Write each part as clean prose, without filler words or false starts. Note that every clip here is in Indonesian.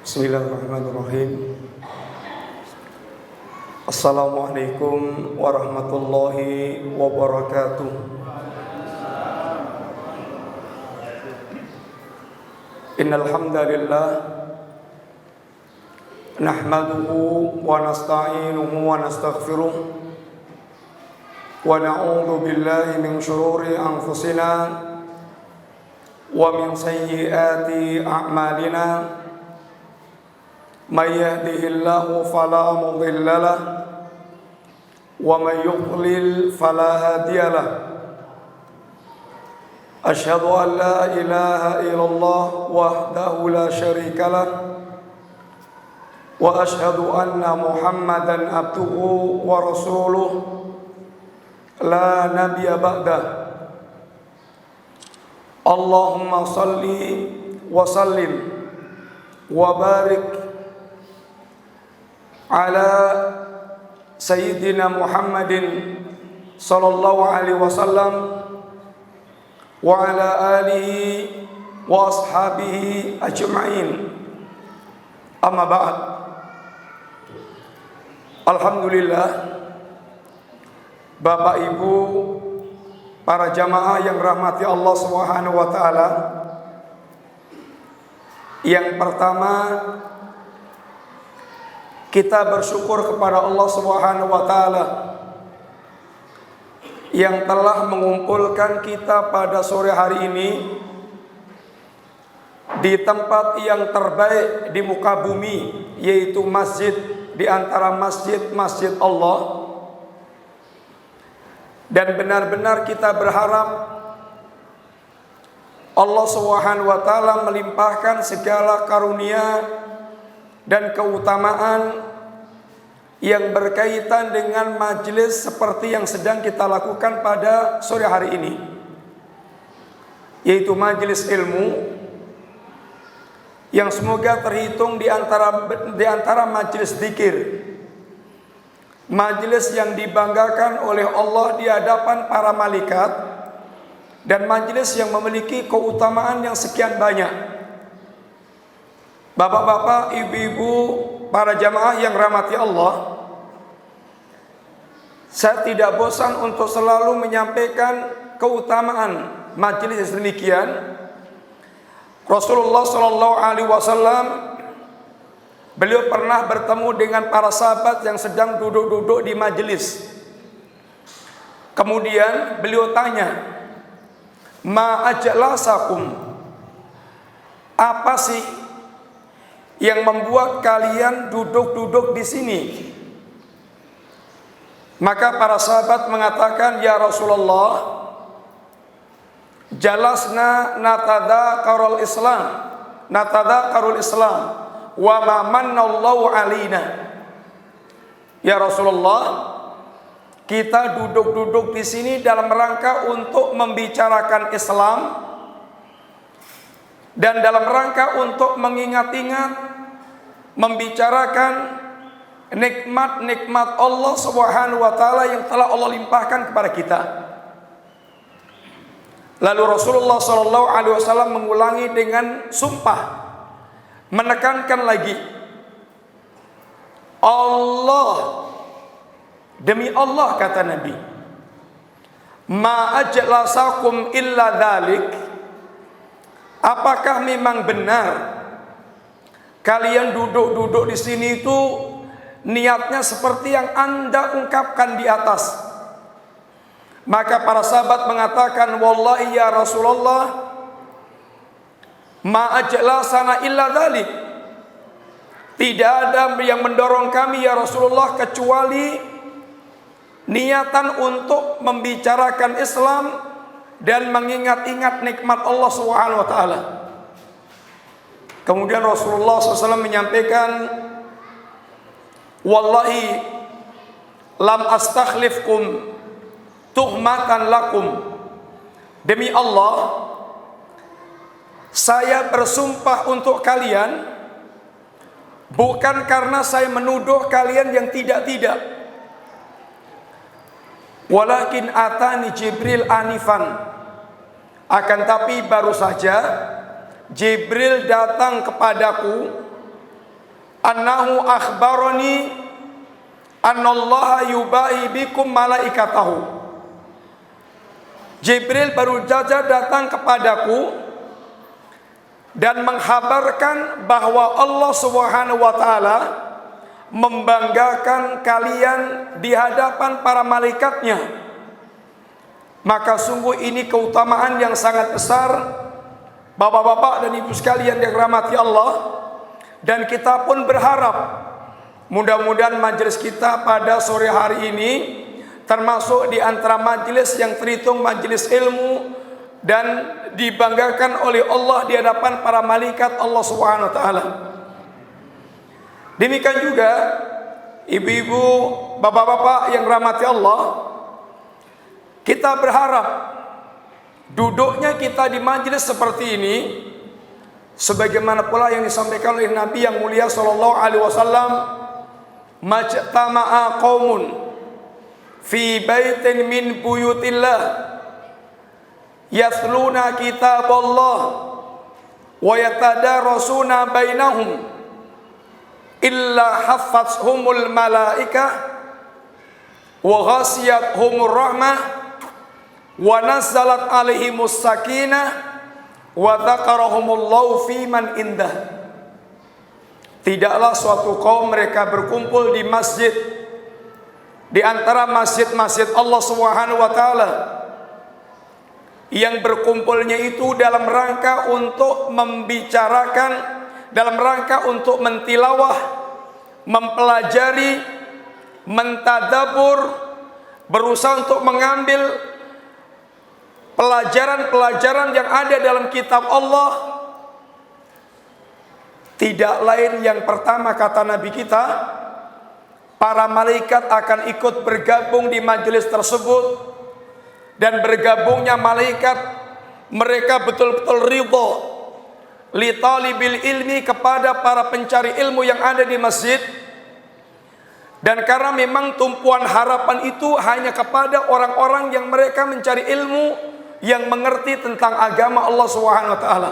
Bismillahirrahmanirrahim. Assalamualaikum warahmatullahi wabarakatuh. Innal hamdalillah nahmaduhu wa nasta'inuhu wa nastaghfiruh wa na'udzu billahi min shururi anfusina wa min sayyiati a'malina. May yahdihillahu fala mudilla lahu wa may yudlil fala hadiya lahu. Asyhadu an la ilaha illallah wahdahu la syarika lahu wa asyhadu anna Muhammadan abduhu wa rasuluh la nabiyya ba'dah. Allahumma salli wa sallim wa barik ala Sayyidina Muhammadin sallallahu alaihi wasallam wa ala alihi wa ashabihi ajma'in. Amma ba'd. Alhamdulillah, Bapak Ibu para jamaah yang rahmati Allah Subhanahu wa taala. Yang pertama, kita bersyukur kepada Allah Subhanahu wa taala yang telah mengumpulkan kita pada sore hari ini di tempat yang terbaik di muka bumi, yaitu masjid di antara masjid-masjid Allah. Dan benar-benar kita berharap Allah Subhanahu wa taala melimpahkan segala karunia dan keutamaan yang berkaitan dengan majelis seperti yang sedang kita lakukan pada sore hari ini, yaitu majelis ilmu yang semoga terhitung di antara majelis zikir, majelis yang dibanggakan oleh Allah di hadapan para malaikat, dan majelis yang memiliki keutamaan yang sekian banyak. Bapak-bapak, ibu-ibu, para jamaah yang rahmati Allah, saya tidak bosan untuk selalu menyampaikan keutamaan majelis demikian. Rasulullah Shallallahu Alaihi Wasallam, beliau pernah bertemu dengan para sahabat yang sedang duduk-duduk di majelis. Kemudian beliau tanya, "Ma ajlasakum?" Apa sih yang membuat kalian duduk-duduk di sini? Maka para sahabat mengatakan, "Ya Rasulullah, jalasna natadzakarul Islam wa ma mannallahu alaina." Ya Rasulullah, kita duduk-duduk di sini dalam rangka untuk membicarakan Islam dan dalam rangka untuk mengingat-ingat, membicarakan nikmat-nikmat Allah Subhanahu wa taala yang telah Allah limpahkan kepada kita. Lalu Rasulullah sallallahu alaihi wasallam mengulangi dengan sumpah, menekankan lagi, Allah, demi Allah, kata Nabi, "Ma ajlasakum illa dzalik." Apakah memang benar kalian duduk-duduk di sini itu niatnya seperti yang Anda ungkapkan di atas? Maka para sahabat mengatakan, "Wallahi ya Rasulullah, ma ajlasana illa dzalik." Tidak ada yang mendorong kami ya Rasulullah kecuali niatan untuk membicarakan Islam dan mengingat-ingat nikmat Allah Subhanahu wa taala. Kemudian Rasulullah SAW menyampaikan, "Wallahi lam astakhlifkum tuhmatan lakum." Demi Allah, saya bersumpah untuk kalian bukan karena saya menuduh kalian yang tidak-tidak. Walakin atani Jibril anifan. Akan tapi baru saja Jibril datang kepadaku annahu akhbarani annallaha yubahi bikum malaikatahu. Jibril baru saja datang kepadaku dan menghabarkan bahwa Allah Subhanahu wa taala membanggakan kalian di hadapan para malaikatnya. Maka sungguh ini keutamaan yang sangat besar, bapak-bapak dan ibu sekalian yang dirahmati Allah. Dan kita pun berharap mudah-mudahan majelis kita pada sore hari ini termasuk di antara majelis yang terhitung majelis ilmu dan dibanggakan oleh Allah di hadapan para malaikat Allah Subhanahu wa taala. Demikian juga ibu-ibu, bapak-bapak yang rahmati Allah, kita berharap duduknya kita di majelis seperti ini sebagaimana pula yang disampaikan oleh Nabi yang mulia sallallahu alaihi wasallam, majtama'a qaumun fi baitin min buyutillah yatluna kitaballah wa yatadarasuna bainahum illa haffathumul malaikah wa ghasiyathumur rahmah wa nazzalat alaihimus sakinah wa dzakarahumullahu fi man indah. Tidaklah suatu kaum mereka berkumpul di masjid, di antara masjid-masjid Allah Subhanahu wa taala, yang berkumpulnya itu dalam rangka untuk membicarakan, dalam rangka untuk mentilawah, mempelajari, mentadabur, berusaha untuk mengambil pelajaran-pelajaran yang ada dalam kitab Allah. Tidak lain yang pertama kata Nabi kita, para malaikat akan ikut bergabung di majelis tersebut. Dan bergabungnya malaikat, mereka betul-betul ridha li talibil ilmi, kepada para pencari ilmu yang ada di masjid. Dan karena memang tumpuan harapan itu hanya kepada orang-orang yang mereka mencari ilmu, yang mengerti tentang agama Allah Subhanahu wa taala.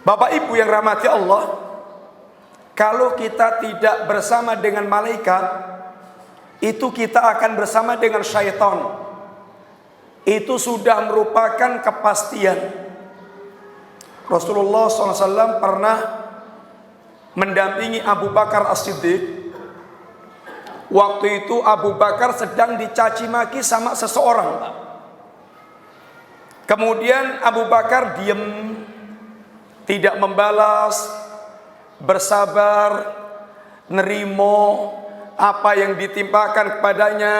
Bapak Ibu yang rahmati Allah, kalau kita tidak bersama dengan malaikat, itu kita akan bersama dengan syaitan. Itu sudah merupakan kepastian. Rasulullah SAW pernah mendampingi Abu Bakar As-Siddiq. Waktu itu Abu Bakar sedang dicaci maki sama seseorang. Kemudian Abu Bakar diam, tidak membalas, bersabar, nerimo apa yang ditimpakan kepadanya,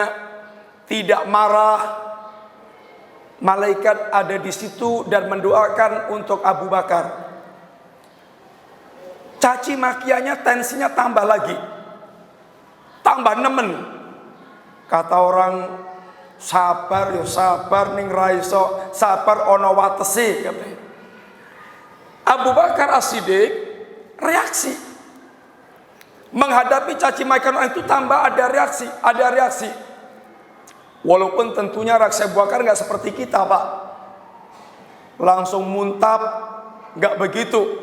tidak marah. Malaikat ada di situ dan mendoakan untuk Abu Bakar. Caci makiannya, tensinya tambah lagi, tambah nemen. Kata orang, sabar yo sabar ning raiso, sabar ono watesi. Abu Bakar As-Siddiq reaksi menghadapi caci makian orang itu, tambah ada reaksi. Walaupun tentunya reaksi Abu Bakar nggak seperti kita, Pak, langsung muntap, nggak begitu.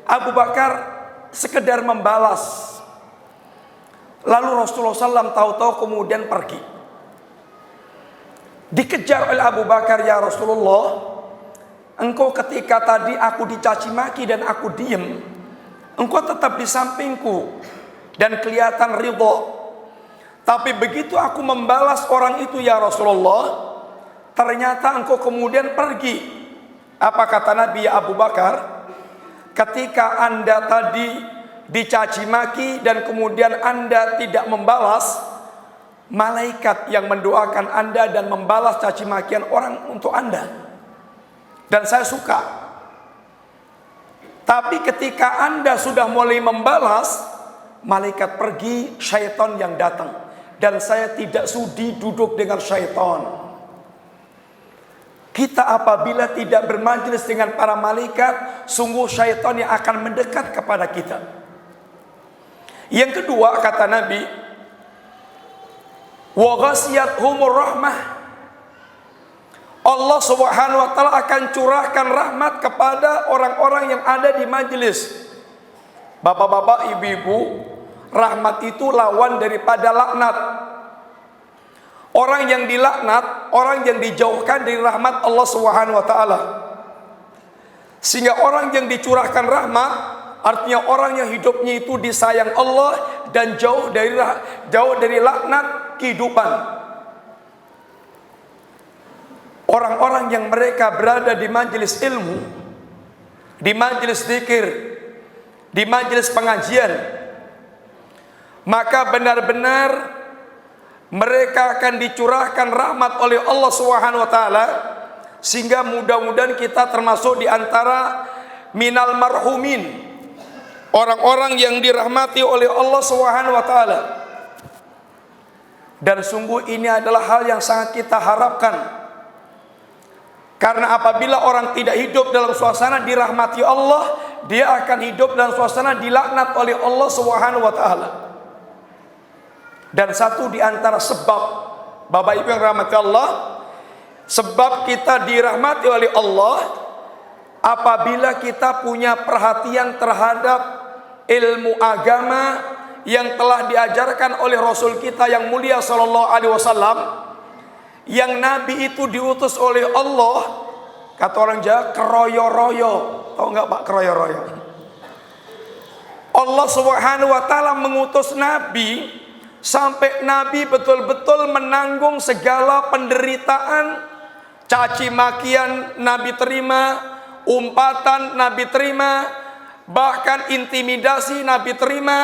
Abu Bakar sekedar membalas. Lalu Rasulullah SAW tahu-tahu kemudian pergi. Dikejar oleh Abu Bakar, ya Rasulullah, engkau ketika tadi aku dicaci maki dan aku diem, engkau tetap di sampingku dan kelihatan ridho. Tapi begitu aku membalas orang itu, ya Rasulullah, ternyata engkau kemudian pergi. Apa kata Nabi, ya Abu Bakar? Ketika Anda tadi dicaci maki dan kemudian Anda tidak membalas, malaikat yang mendoakan Anda dan membalas caci makian orang untuk Anda. Dan saya suka. Tapi ketika Anda sudah mulai membalas, malaikat pergi, syaitan yang datang. Dan saya tidak sudi duduk dengan syaitan. Kita apabila tidak bermajelis dengan para malaikat, sungguh syaitan yang akan mendekat kepada kita. Yang kedua kata Nabi, wa ghasiyathumur rahmah, Allah Subhanahu wa taala akan curahkan rahmat kepada orang-orang yang ada di majelis. Bapak-bapak, ibu-ibu, rahmat itu lawan daripada laknat. Orang yang dilaknat, orang yang dijauhkan dari rahmat Allah Subhanahu wa taala. Sehingga orang yang dicurahkan rahmat, artinya orang yang hidupnya itu disayang Allah dan jauh dari laknat kehidupan. Orang-orang yang mereka berada di majelis ilmu, di majelis zikir, di majelis pengajian, maka benar-benar mereka akan dicurahkan rahmat oleh Allah Subhanahu wa taala, sehingga mudah-mudahan kita termasuk di antara minal marhumin, orang-orang yang dirahmati oleh Allah Subhanahu wa taala. Dan sungguh ini adalah hal yang sangat kita harapkan. Karena apabila orang tidak hidup dalam suasana dirahmati Allah, dia akan hidup dalam suasana dilaknat oleh Allah Subhanahu wa taala. Dan satu di antara sebab, Bapak Ibu yang rahmati Allah, sebab kita dirahmati oleh Allah apabila kita punya perhatian terhadap ilmu agama yang telah diajarkan oleh Rasul kita yang mulia sallallahu alaihi wasallam, yang Nabi itu diutus oleh Allah, kata orang Jawa, keroyo-royo. Tahu nggak Pak keroyo-royo? Allah Subhanahu wa taala mengutus Nabi sampai Nabi betul-betul menanggung segala penderitaan, caci makian Nabi terima, umpatan Nabi terima, bahkan intimidasi Nabi terima.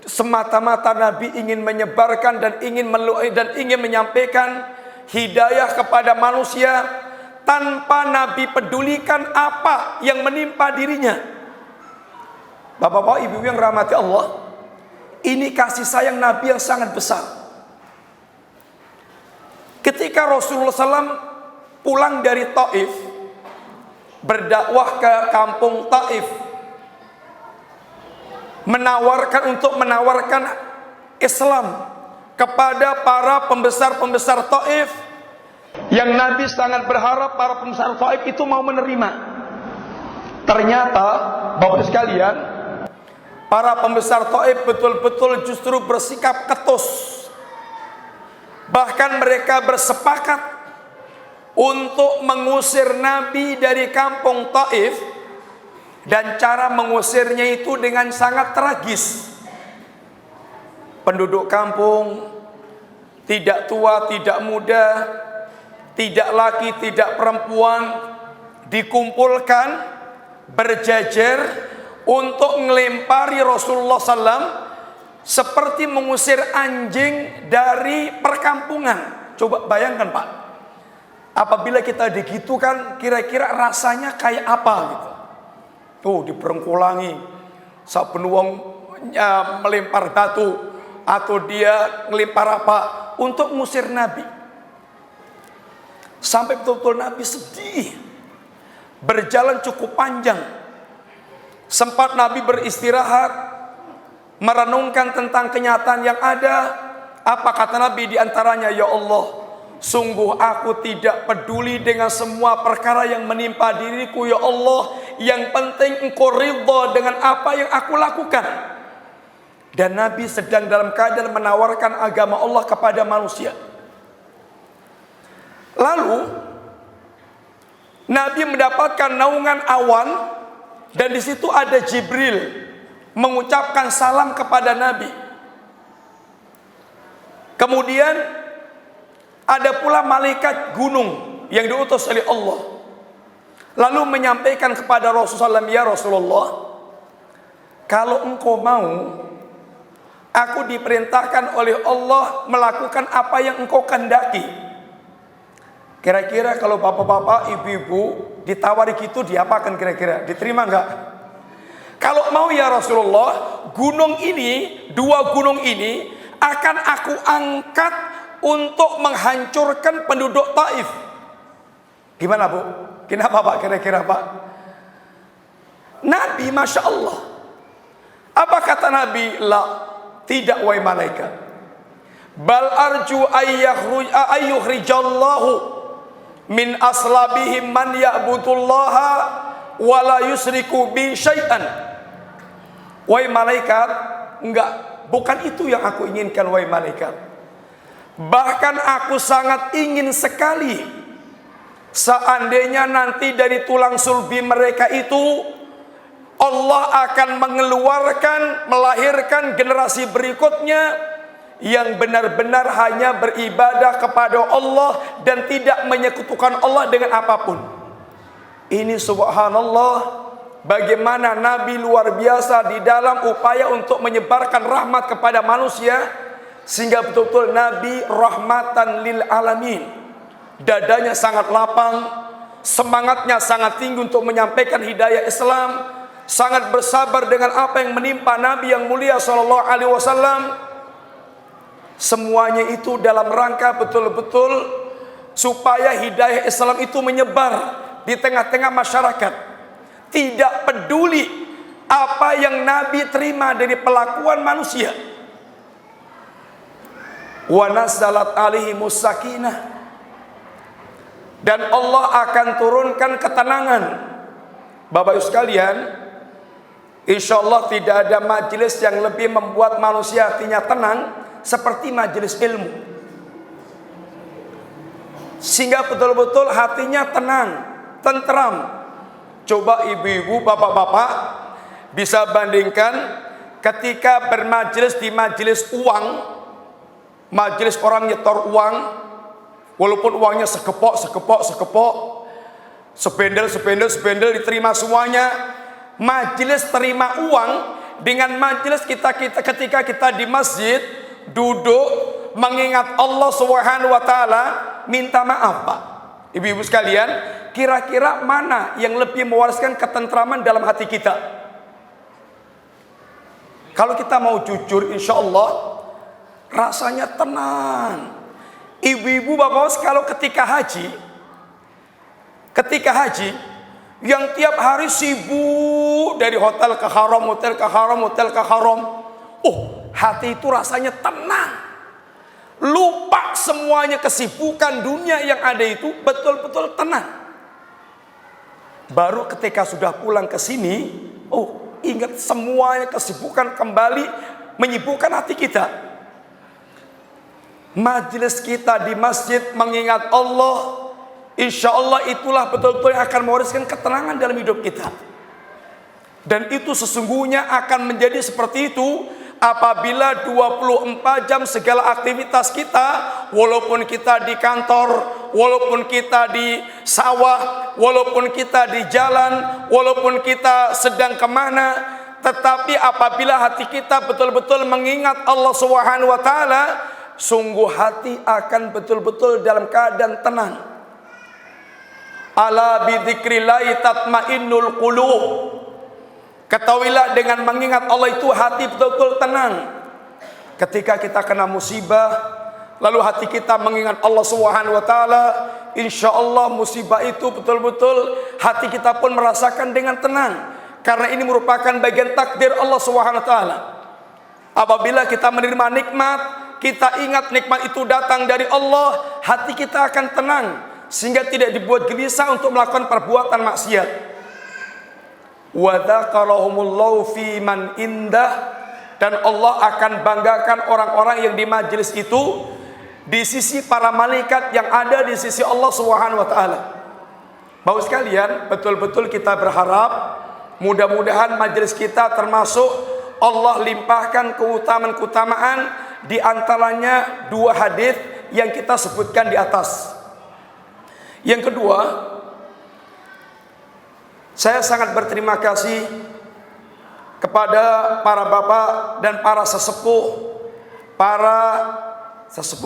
Semata-mata Nabi ingin menyebarkan dan ingin menyampaikan hidayah kepada manusia, tanpa Nabi pedulikan apa yang menimpa dirinya. Bapak-bapak, ibu yang rahmati Allah, ini kasih sayang Nabi yang sangat besar. Ketika Rasulullah SAW pulang dari Taif, berdakwah ke kampung Taif, menawarkan Islam kepada para pembesar-pembesar Taif, yang Nabi sangat berharap para pembesar Taif itu mau menerima. Ternyata, Bapak sekalian, para pembesar Taif betul-betul justru bersikap ketus. Bahkan mereka bersepakat untuk mengusir Nabi dari kampung Taif. Dan cara mengusirnya itu dengan sangat tragis. Penduduk kampung, tidak tua, tidak muda, tidak laki, tidak perempuan, dikumpulkan berjejer untuk melempari Rasulullah SAW seperti mengusir anjing dari perkampungan. Coba bayangkan Pak, apabila kita digitukan, kira-kira rasanya kayak apa gitu. Tuh diperengkulangi, saben wong melempar batu atau dia melempar apa untuk ngusir Nabi. Sampai betul-betul Nabi sedih. Berjalan cukup panjang. Sempat Nabi beristirahat, merenungkan tentang kenyataan yang ada. Apa kata Nabi di antaranya? Ya Allah, sungguh aku tidak peduli dengan semua perkara yang menimpa diriku, ya Allah. Yang penting engkau ridha dengan apa yang aku lakukan. Dan Nabi sedang dalam keadaan menawarkan agama Allah kepada manusia. Lalu Nabi mendapatkan naungan awan, dan di situ ada Jibril mengucapkan salam kepada Nabi. Kemudian ada pula malaikat gunung yang diutus oleh Allah, lalu menyampaikan kepada Rasulullah SAW, ya Rasulullah, kalau engkau mau, aku diperintahkan oleh Allah melakukan apa yang engkau kehendaki. Kira-kira kalau bapak-bapak, ibu-ibu ditawari gitu, diapakan kira-kira? Diterima enggak? Kalau mau ya Rasulullah, gunung ini, dua gunung ini akan aku angkat untuk menghancurkan penduduk Taif. Gimana Bu? Kenapa Pak kira-kira Pak? Nabi Masya Allah, apa kata Nabi? La, tidak wahai malaikat. Bal arju ayyukhrijallahu min aslabihim man ya'budullaha wa la yusriku bi syai'an. Wahai malaikat, enggak, bukan itu yang aku inginkan wahai malaikat. Bahkan aku sangat ingin sekali seandainya nanti dari tulang sulbi mereka itu Allah akan mengeluarkan, melahirkan generasi berikutnya yang benar-benar hanya beribadah kepada Allah dan tidak menyekutukan Allah dengan apapun. Ini subhanallah, bagaimana Nabi luar biasa di dalam upaya untuk menyebarkan rahmat kepada manusia, sehingga betul-betul Nabi rahmatan lil alamin. Dadanya sangat lapang, semangatnya sangat tinggi untuk menyampaikan hidayah Islam, sangat bersabar dengan apa yang menimpa Nabi yang mulia sallallahu alaihi wasallam. Semuanya itu dalam rangka betul-betul supaya hidayah Islam itu menyebar di tengah-tengah masyarakat. Tidak peduli apa yang Nabi terima dari pelakuan manusia. Wa nazalat alaihimus sakinah, dan Allah akan turunkan ketenangan. Bapak Ibu sekalian, insyaallah tidak ada majelis yang lebih membuat manusia hatinya tenang seperti majelis ilmu, sehingga betul-betul hatinya tenang, tentram. Coba ibu-ibu, bapak-bapak bisa bandingkan ketika bermajelis di majelis uang, majelis orang nyetor uang, walaupun uangnya sekepok, sebendel diterima semuanya. Majelis terima uang dengan majelis kita ketika kita di masjid duduk mengingat Allah Subhanahu wa taala, minta maaf Pak. Ibu-ibu sekalian, kira-kira mana yang lebih mewariskan ketentraman dalam hati kita? Kalau kita mau jujur, insya Allah rasanya tenang. Ibu-ibu, bapak-bapak, kalau ketika haji yang tiap hari sibuk dari hotel ke haram, hotel ke haram, hati itu rasanya tenang. Lupa semuanya kesibukan dunia yang ada itu, betul-betul tenang. Baru ketika sudah pulang ke sini, ingat semuanya kesibukan kembali menyibukkan hati kita. Majelis kita di masjid mengingat Allah, insya Allah itulah betul-betul yang akan mewariskan ketenangan dalam hidup kita. Dan itu sesungguhnya akan menjadi seperti itu apabila 24 jam segala aktivitas kita, walaupun kita di kantor, walaupun kita di sawah, walaupun kita di jalan, walaupun kita sedang kemana, tetapi apabila hati kita betul-betul mengingat Allah Subhanahu wa taala, sungguh hati akan betul-betul dalam keadaan tenang. Ala bidzikrillahi tatmainnul qulub. Ketahuilah dengan mengingat Allah itu hati betul-betul tenang. Ketika kita kena musibah, lalu hati kita mengingat Allah Subhanahu wa taala, insya Allah musibah itu betul-betul hati kita pun merasakan dengan tenang. Karena ini merupakan bagian takdir Allah Subhanahu wa taala. Apabila kita menerima nikmat, kita ingat nikmat itu datang dari Allah, hati kita akan tenang sehingga tidak dibuat gelisah untuk melakukan perbuatan maksiat. Wa dzakarahumullahu fi man indah, dan Allah akan banggakan orang-orang yang di majelis itu di sisi para malaikat yang ada di sisi Allah Subhanahu wa taala. Bapak sekalian, betul-betul kita berharap mudah-mudahan majelis kita termasuk Allah limpahkan keutamaan-keutamaan, di antaranya 2 hadis yang kita sebutkan di atas. Yang kedua, saya sangat berterima kasih kepada para bapak dan para sesepuh.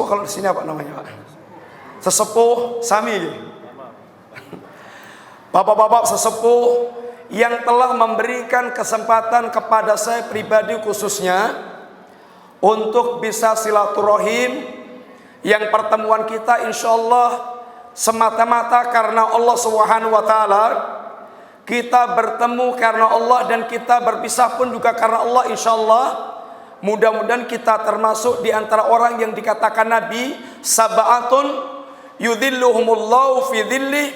Kalau di sini apa namanya Pak? Sesepuh Sami. Bapak-bapak sesepuh yang telah memberikan kesempatan kepada saya pribadi khususnya untuk bisa silaturahim, yang pertemuan kita insya Allah semata-mata karena Allah Subhanahu wa taala. Kita bertemu karena Allah dan kita berpisah pun juga karena Allah, insya Allah. Mudah-mudahan kita termasuk di antara orang yang dikatakan Nabi, sab'atun yudhilluhumullahu fi dhillih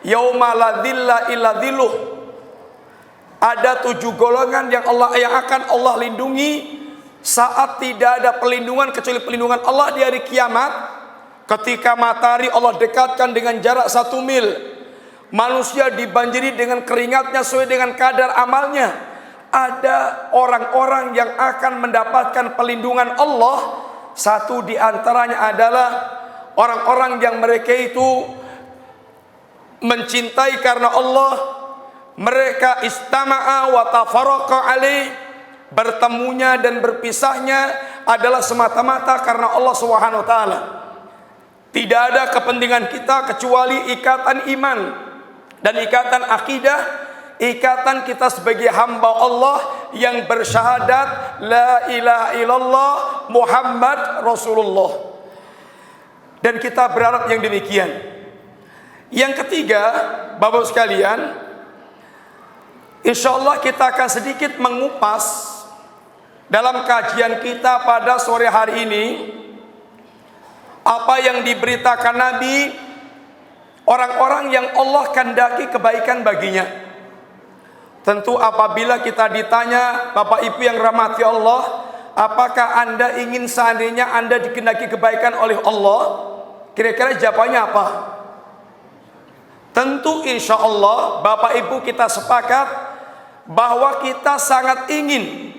yauma la dhilla illa dhilluh. Ada 7 golongan yang akan Allah lindungi saat tidak ada perlindungan kecuali perlindungan Allah di hari kiamat. Ketika matahari Allah dekatkan dengan jarak 1 mil, manusia dibanjiri dengan keringatnya sesuai dengan kadar amalnya. Ada orang-orang yang akan mendapatkan perlindungan Allah. Satu di antaranya adalah orang-orang yang mereka itu mencintai karena Allah. Mereka istama'a wa tafaraqa alaih, bertemunya dan berpisahnya adalah semata-mata karena Allah Subhanahu wa taala. Tidak ada kepentingan kita kecuali ikatan iman dan ikatan akidah, ikatan kita sebagai hamba Allah yang bersyahadat la ilaha illallah Muhammad Rasulullah. Dan kita berharap yang demikian. Yang ketiga, Bapak sekalian, insyaallah kita akan sedikit mengupas dalam kajian kita pada sore hari ini apa yang diberitakan Nabi, orang-orang yang Allah kehendaki kebaikan baginya. Tentu apabila kita ditanya, Bapak Ibu yang rahmati Allah, apakah Anda ingin seandainya Anda dikehendaki kebaikan oleh Allah? Kira-kira jawabannya apa? Tentu insya Allah Bapak Ibu kita sepakat bahwa kita sangat ingin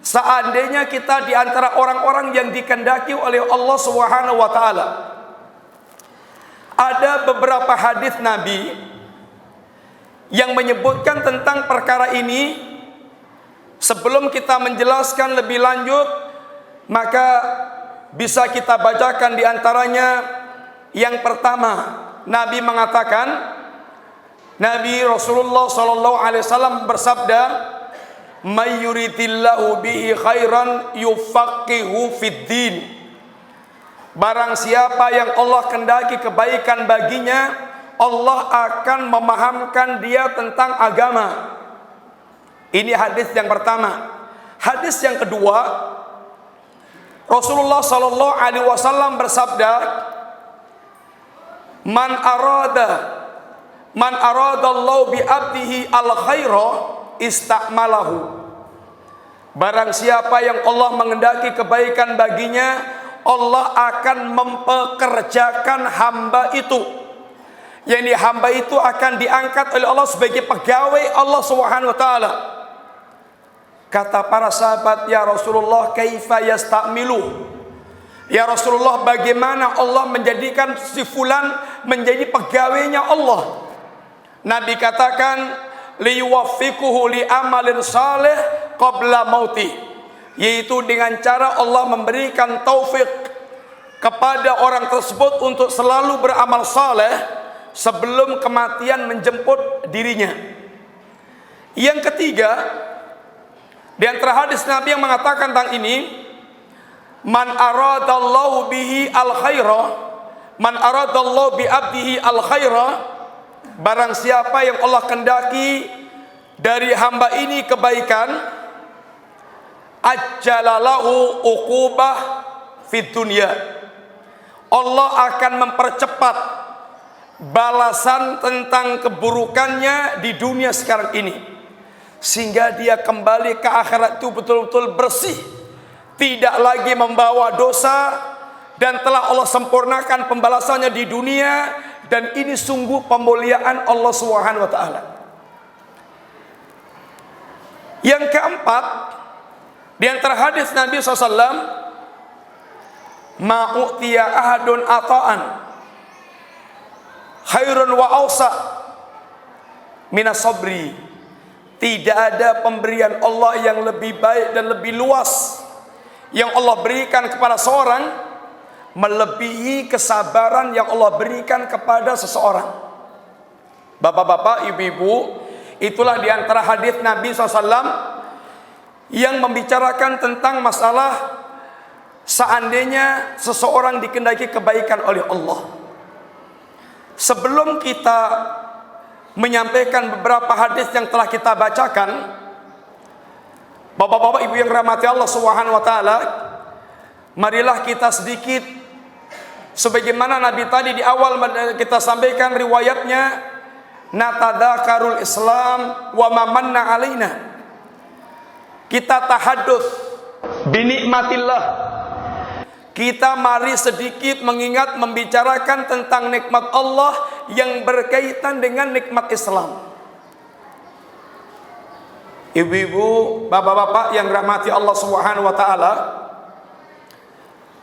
seandainya kita di antara orang-orang yang dikehendaki oleh Allah Subhanahu wa taala. Ada beberapa hadis Nabi yang menyebutkan tentang perkara ini. Sebelum kita menjelaskan lebih lanjut, maka bisa kita bacakan di antaranya. Yang pertama, Nabi mengatakan, Nabi Rasulullah sallallahu alaihi wasallam bersabda, "May yuridillahu bihi khairan yufaqihu fid din." Barang siapa yang Allah kehendaki kebaikan baginya, Allah akan memahamkan dia tentang agama. Ini hadis yang pertama. Hadis yang kedua, Rasulullah sallallahu alaihi wasallam bersabda, Man aradallahu bi abdihi al khaira istakmalahu. Barang siapa yang Allah menghendaki kebaikan baginya, Allah akan mempekerjakan hamba itu. Yani hamba itu akan diangkat oleh Allah sebagai pegawai Allah Subhanahu wa taala. Kata para sahabat, ya Rasulullah, kaifa yastamilu? Ya Rasulullah, bagaimana Allah menjadikan si fulan menjadi pegawainya Allah? Nabi katakan, liwaffiquhu li amalin salih qabla mauti, yaitu dengan cara Allah memberikan taufik kepada orang tersebut untuk selalu beramal saleh sebelum kematian menjemput dirinya. Yang ketiga, di antara hadis Nabi yang mengatakan tentang ini, Man aradallahu bihi al khaira, man aradallahu bi abdihi al khaira, barang siapa yang Allah kehendaki dari hamba ini kebaikan, ajjalalahu uqubah fid dunya, Allah akan mempercepat balasan tentang keburukannya di dunia sekarang ini, sehingga dia kembali ke akhirat itu betul-betul bersih, tidak lagi membawa dosa, dan telah Allah sempurnakan pembalasannya di dunia. Dan ini sungguh pemuliaan Allah Subhanahu wa taala. Yang keempat, di antara hadis Nabi SAW, ma'u'tiya ahadun ata'an khairun wa awsa minas sabri. Tidak ada pemberian Allah yang lebih baik dan lebih luas yang Allah berikan kepada seorang melebihi kesabaran yang Allah berikan kepada seseorang. Bapak-bapak, ibu-ibu, itulah di antara hadis Nabi SAW yang membicarakan tentang masalah seandainya seseorang dikehendaki kebaikan oleh Allah. Sebelum kita menyampaikan beberapa hadis yang telah kita bacakan, Bapak-bapak, ibu yang rahmati Allah Subhanahu wa taala, marilah kita sedikit sebagaimana Nabi tadi di awal kita sampaikan riwayatnya. natadzakarul Islam wa ma manna alaina. Kita tahadduts binikmatillah. Kita mari sedikit mengingat, membicarakan tentang nikmat Allah yang berkaitan dengan nikmat Islam. Ibu-ibu, bapak-bapak yang dirahmati Allah Subhanahu wa taala,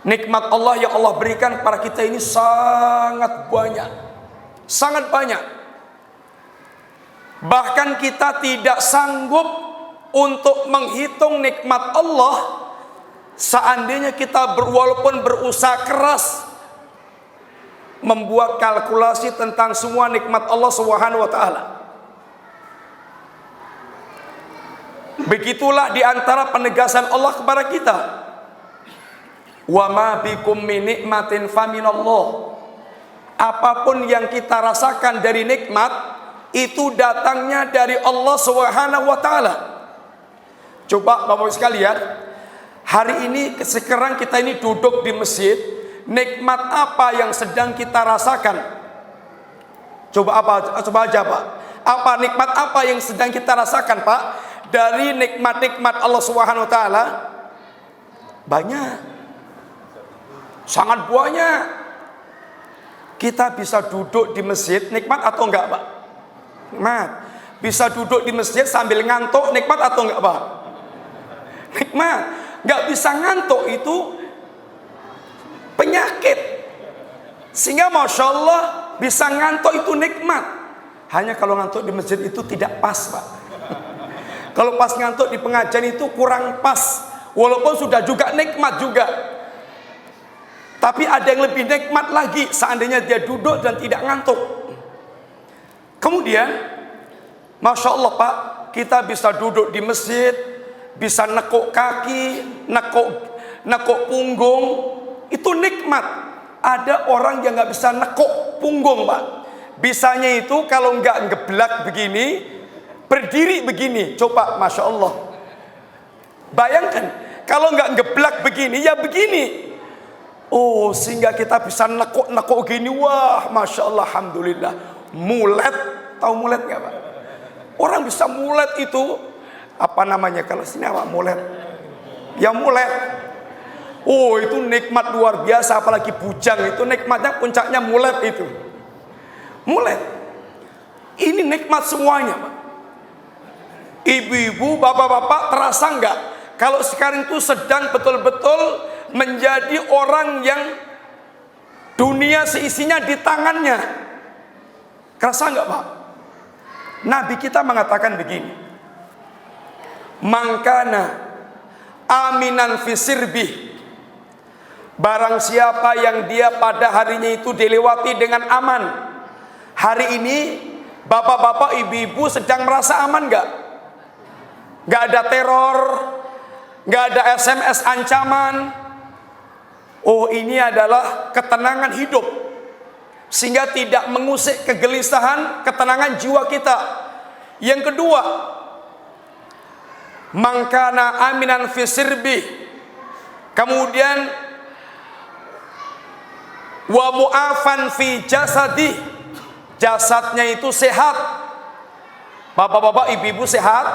nikmat Allah yang Allah berikan kepada kita ini sangat banyak. Sangat banyak. Bahkan kita tidak sanggup untuk menghitung nikmat Allah. Seandainya kita walaupun berusaha keras membuat kalkulasi tentang semua nikmat Allah Subhanahu wa taala. Begitulah di antara penegasan Allah kepada kita. Wa ma bikum min nikmatin faminallah. Apapun yang kita rasakan dari nikmat itu datangnya dari Allah Subhanahu wa taala. Coba Bapak sekalian, hari ini sekarang kita ini duduk di masjid, nikmat apa yang sedang kita rasakan? Coba aja Pak. Apa nikmat apa yang sedang kita rasakan Pak? Dari nikmat-nikmat Allah Subhanahu wa taala? Banyak. Sangat banyak. Kita bisa duduk di masjid, nikmat atau enggak Pak? Nikmat. Bisa duduk di masjid sambil ngantuk, nikmat atau enggak Pak? Nikmat. Nggak bisa ngantuk itu penyakit. Sehingga Masya Allah bisa ngantuk itu nikmat. Hanya kalau ngantuk di masjid itu tidak pas Pak. Kalau pas ngantuk di pengajian itu kurang pas. Walaupun sudah juga nikmat juga. Tapi ada yang lebih nikmat lagi seandainya dia duduk dan tidak ngantuk. Kemudian Masya Allah Pak, kita bisa duduk di masjid, bisa nekuk kaki, nekuk punggung, itu nikmat. Ada orang yang nggak bisa nekuk punggung Pak. Bisanya itu kalau nggak ngeblak begini, berdiri begini. Coba Masya Allah. Bayangkan, kalau nggak ngeblak begini, ya begini. Oh, sehingga kita bisa nekuk gini. Wah, Masya Allah, Alhamdulillah. Mulet, tahu mulet nggak Pak? Orang bisa mulet itu, apa namanya kalau sini apa mulet? Ya mulet. Oh, itu nikmat luar biasa, apalagi bujang itu nikmatnya puncaknya mulet itu. Mulet. Ini nikmat semuanya, Pak. Ibu-ibu, bapak-bapak, terasa enggak kalau sekarang itu sedang betul-betul menjadi orang yang dunia seisinya di tangannya? Kerasa enggak, Pak? Nabi kita mengatakan begini. Mangkana aminan fisirbi. Barang siapa yang dia pada harinya itu dilewati dengan aman. Hari ini bapak-bapak, ibu-ibu sedang merasa aman gak? Gak ada teror, gak ada SMS ancaman. Oh, ini adalah ketenangan hidup, sehingga tidak mengusik kegelisahan, ketenangan jiwa kita. Yang kedua, mangkana aminan fisirbi. Kemudian wa mu'afan fi jasadi. Jasadnya itu sehat. Bapak-bapak, ibu-ibu sehat.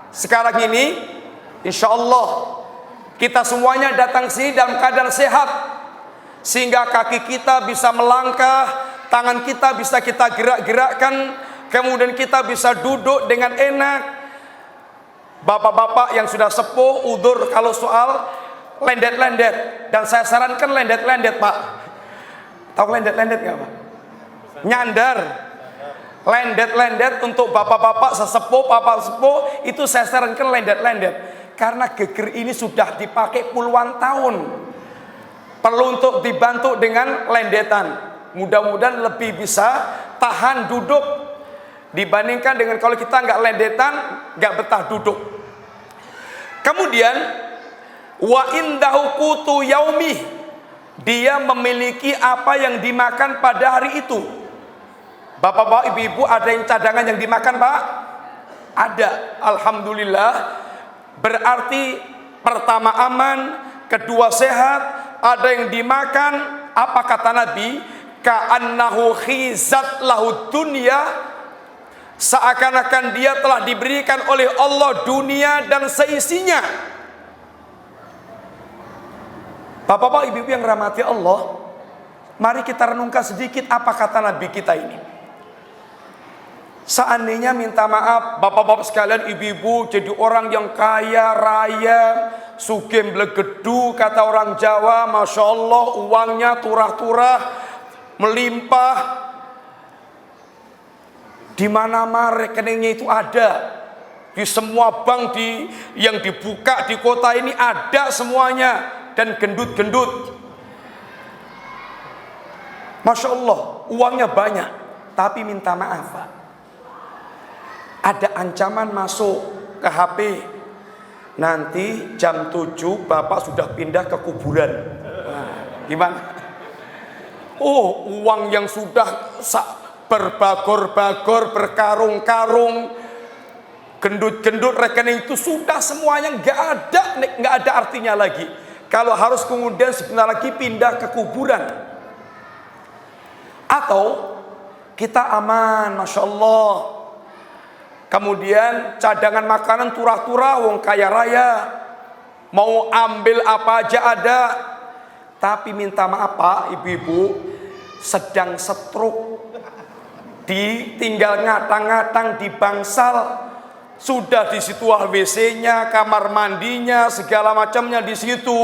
Sekarang ini insya Allah kita semuanya datang sini dalam keadaan sehat, sehingga kaki kita bisa melangkah, tangan kita bisa kita gerak-gerakkan, kemudian kita bisa duduk dengan enak. Bapak-bapak yang sudah sepuh, udur kalau soal lendet-lendet. Dan saya sarankan lendet-lendet Pak. Tahu lendet-lendet nggak Pak? Nyandar. Lendet-lendet untuk bapak-bapak sesepuh, bapak sepuh, itu saya sarankan lendet-lendet. Karena geger ini sudah dipakai puluhan tahun. Perlu untuk dibantu dengan lendetan. Mudah-mudahan lebih bisa tahan duduk dibandingkan dengan kalau kita nggak lendetan, nggak betah duduk. Kemudian wa indahu qutu yaumi, dia memiliki apa yang dimakan pada hari itu. Bapak-bapak, ibu-ibu, ada yang cadangan yang dimakan Pak? Ada, alhamdulillah. Berarti pertama aman, kedua sehat, ada yang dimakan. Apa kata Nabi? Ka'annahu khizat lahu dunya seakan-akan dia telah diberikan oleh Allah dunia dan seisinya. Bapak-bapak, ibu-ibu yang rahmati Allah, mari kita renungkan sedikit apa kata Nabi kita ini. Seandainya, minta maaf bapak-bapak sekalian, ibu-ibu jadi orang yang kaya raya, sugih blegedu kata orang Jawa, masya Allah, uangnya turah-turah, melimpah, di mana-mana rekeningnya itu ada, di semua bank yang dibuka di kota ini ada semuanya, dan gendut-gendut, masya Allah, uangnya banyak. Tapi minta maaf Pak, ada ancaman masuk ke HP, nanti jam 7 Bapak sudah pindah ke kuburan. Nah, gimana? Oh, uang yang sudah berbagor-bagor, berkarung-karung, gendut-gendut rekening itu sudah semuanya nggak ada artinya lagi. Kalau harus kemudian sebentar lagi pindah ke kuburan. Atau kita aman, masya Allah, kemudian cadangan makanan turah-turah, wong kaya raya, mau ambil apa aja ada. Tapi minta maaf Pak, ibu-ibu, sedang stroke, ditinggal ngatang-ngatang di bangsal, sudah di situ WC-nya, kamar mandinya, segala macamnya di situ.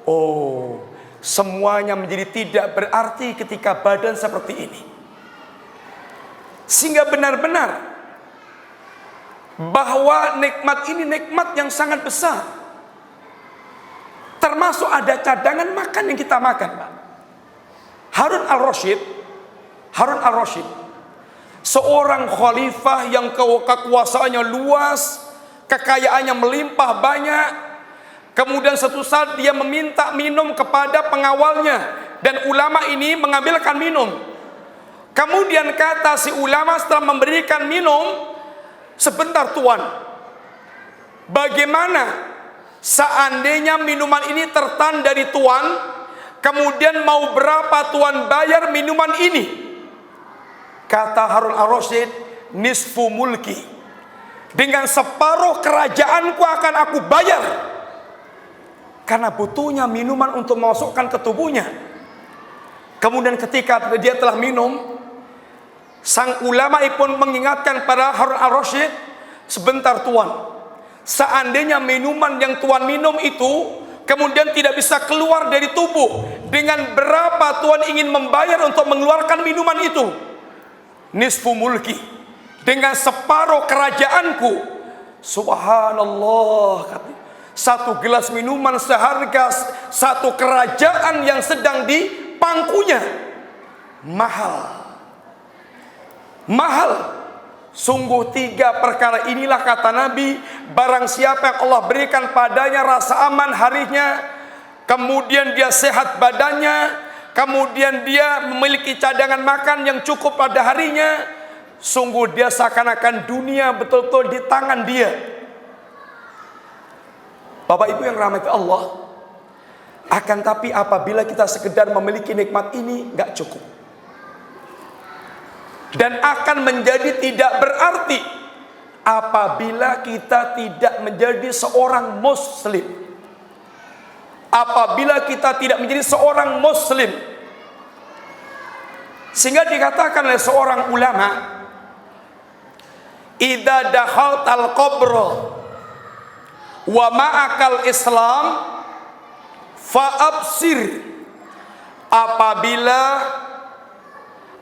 Oh, semuanya menjadi tidak berarti ketika badan seperti ini. Sehingga benar-benar bahwa nikmat ini nikmat yang sangat besar. Termasuk ada cadangan makan yang kita makan Pak. Harun al-Rasyid, seorang khalifah yang kekuasaannya luas, kekayaannya melimpah banyak. Kemudian suatu saat dia meminta minum kepada pengawalnya, dan ulama ini mengambilkan minum. Kemudian kata si ulama setelah memberikan minum, sebentar tuan, bagaimana seandainya minuman ini tertan dari tuan, kemudian mau berapa tuan bayar minuman ini? Kata Harun al-Rasyid, nisfu mulki, dengan separuh kerajaanku akan aku bayar, karena butuhnya minuman untuk memasukkan ke tubuhnya. Kemudian ketika dia telah minum, sang ulama pun mengingatkan pada Harun al-Rasyid, sebentar tuan, seandainya minuman yang tuan minum itu kemudian tidak bisa keluar dari tubuh, dengan berapa tuan ingin membayar untuk mengeluarkan minuman itu? Nisfu mulki, dengan separuh kerajaanku. Subhanallah, satu gelas minuman seharga satu kerajaan yang sedang di pangkunya. Mahal. Sungguh 3 perkara inilah kata Nabi, barang siapa yang Allah berikan padanya rasa aman harinya, kemudian dia sehat badannya, kemudian dia memiliki cadangan makan yang cukup pada harinya, sungguh dia seakan-akan dunia betul-betul di tangan dia. Bapak Ibu yang rahmati Allah, akan tapi apabila kita sekedar memiliki nikmat ini nggak cukup, dan akan menjadi tidak berarti apabila kita tidak menjadi seorang muslim. Apabila kita tidak menjadi seorang muslim, sehingga dikatakan oleh seorang ulama, idza dakhaltal qabra wa ma'akal Islam fa'absir, apabila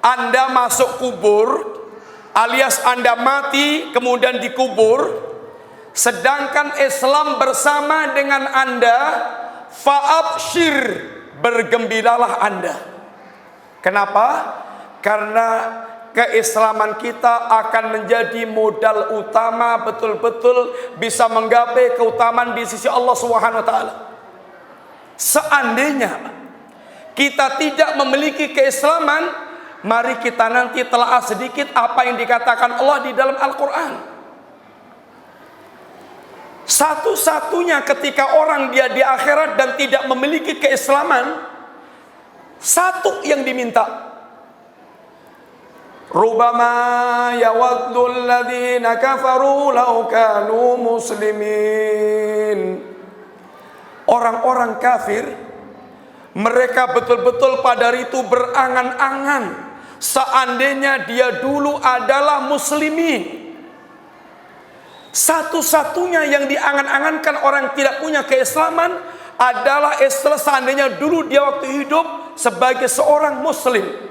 Anda masuk kubur, alias Anda mati kemudian dikubur, sedangkan Islam bersama dengan Anda, fa'abshir, bergembiralah Anda. Kenapa? Karena keislaman kita akan menjadi modal utama betul-betul bisa menggapai keutamaan di sisi Allah Subhanahu wa taala. Seandainya kita tidak memiliki keislaman, mari kita nanti telaah sedikit apa yang dikatakan Allah di dalam Al-Quran. Satu-satunya ketika orang dia di akhirat dan tidak memiliki keislaman, satu yang diminta, Rubama yawaddul ladzina kafaru law kanu muslimin. Orang-orang kafir, mereka betul-betul pada itu berangan-angan seandainya dia dulu adalah muslimin. Satu-satunya yang diangan-angankan orang tidak punya keislaman adalah istilah seandainya dulu dia waktu hidup sebagai seorang muslim.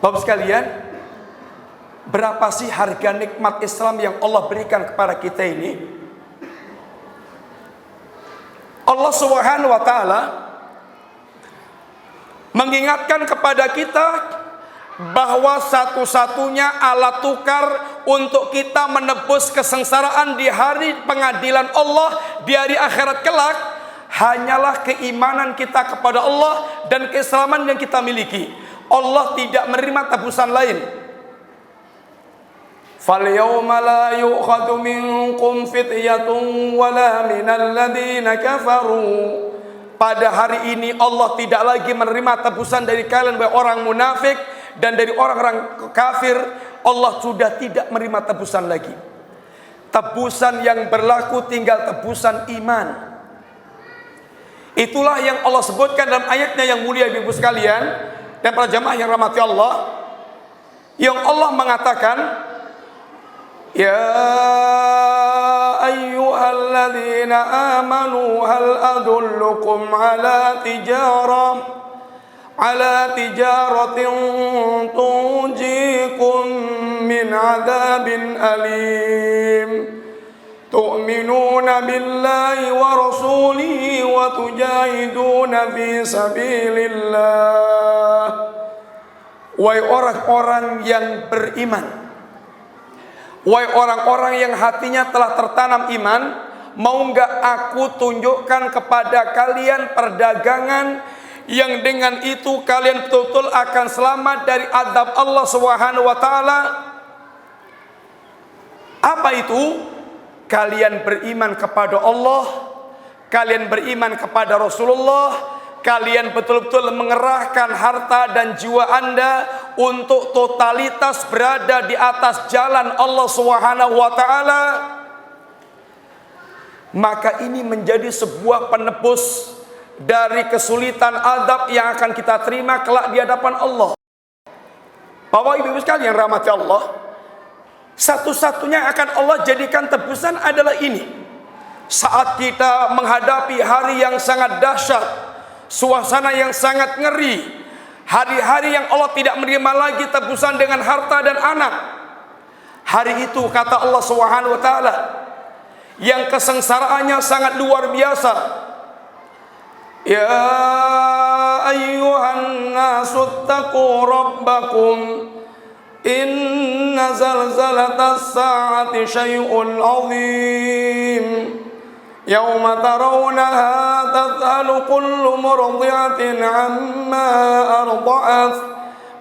Bapak sekalian, berapa sih harga nikmat Islam yang Allah berikan kepada kita ini? Allah Subhanahu wa taala mengingatkan kepada kita bahwa satu-satunya alat tukar untuk kita menebus kesengsaraan di hari pengadilan Allah di hari akhirat kelak hanyalah keimanan kita kepada Allah dan keislaman yang kita miliki. Allah tidak menerima tebusan lain. Fal yawma la yu'khadhu minkum fityatun wala minal ladzina kafaru. Pada hari ini Allah tidak lagi menerima tebusan dari kalian baik orang munafik dan dari orang-orang kafir. Allah sudah tidak menerima tebusan lagi. Tebusan yang berlaku tinggal tebusan iman. Itulah yang Allah sebutkan dalam ayatnya yang mulia ibu sekalian dan para jamaah yang rahmati Allah, yang Allah mengatakan, ya ayyuhalladzina amanu hal adullukum ala tijaratin tunjikum min adzabin alim tu'minuna billahi wa rasulihi wa tujahiduna fi sabilillah. Wahai orang-orang yang beriman, wahai orang-orang yang hatinya telah tertanam iman, mau enggak aku tunjukkan kepada kalian perdagangan yang dengan itu kalian betul-betul akan selamat dari azab Allah Subhanahu wa taala? Apa itu? Kalian beriman kepada Allah, kalian beriman kepada Rasulullah, kalian betul-betul mengerahkan harta dan jiwa Anda untuk totalitas berada di atas jalan Allah Subhanahu wa taala. Maka ini menjadi sebuah penebus dari kesulitan azab yang akan kita terima kelak di hadapan Allah. Bapak Ibu sekalian rahmati Allah, satu-satunya akan Allah jadikan tebusan adalah ini. Saat kita menghadapi hari yang sangat dahsyat, suasana yang sangat ngeri, hari-hari yang Allah tidak menerima lagi tebusan dengan harta dan anak. Hari itu kata Allah Subhanahu wa taala yang kesengsaraannya sangat luar biasa. Ya ayyuhan nasu taqu rabbakum inna zalzalatas sa'ati syai'un 'azim yawma tarawnaha tadhalu kullu murdi'atin 'amma arda'at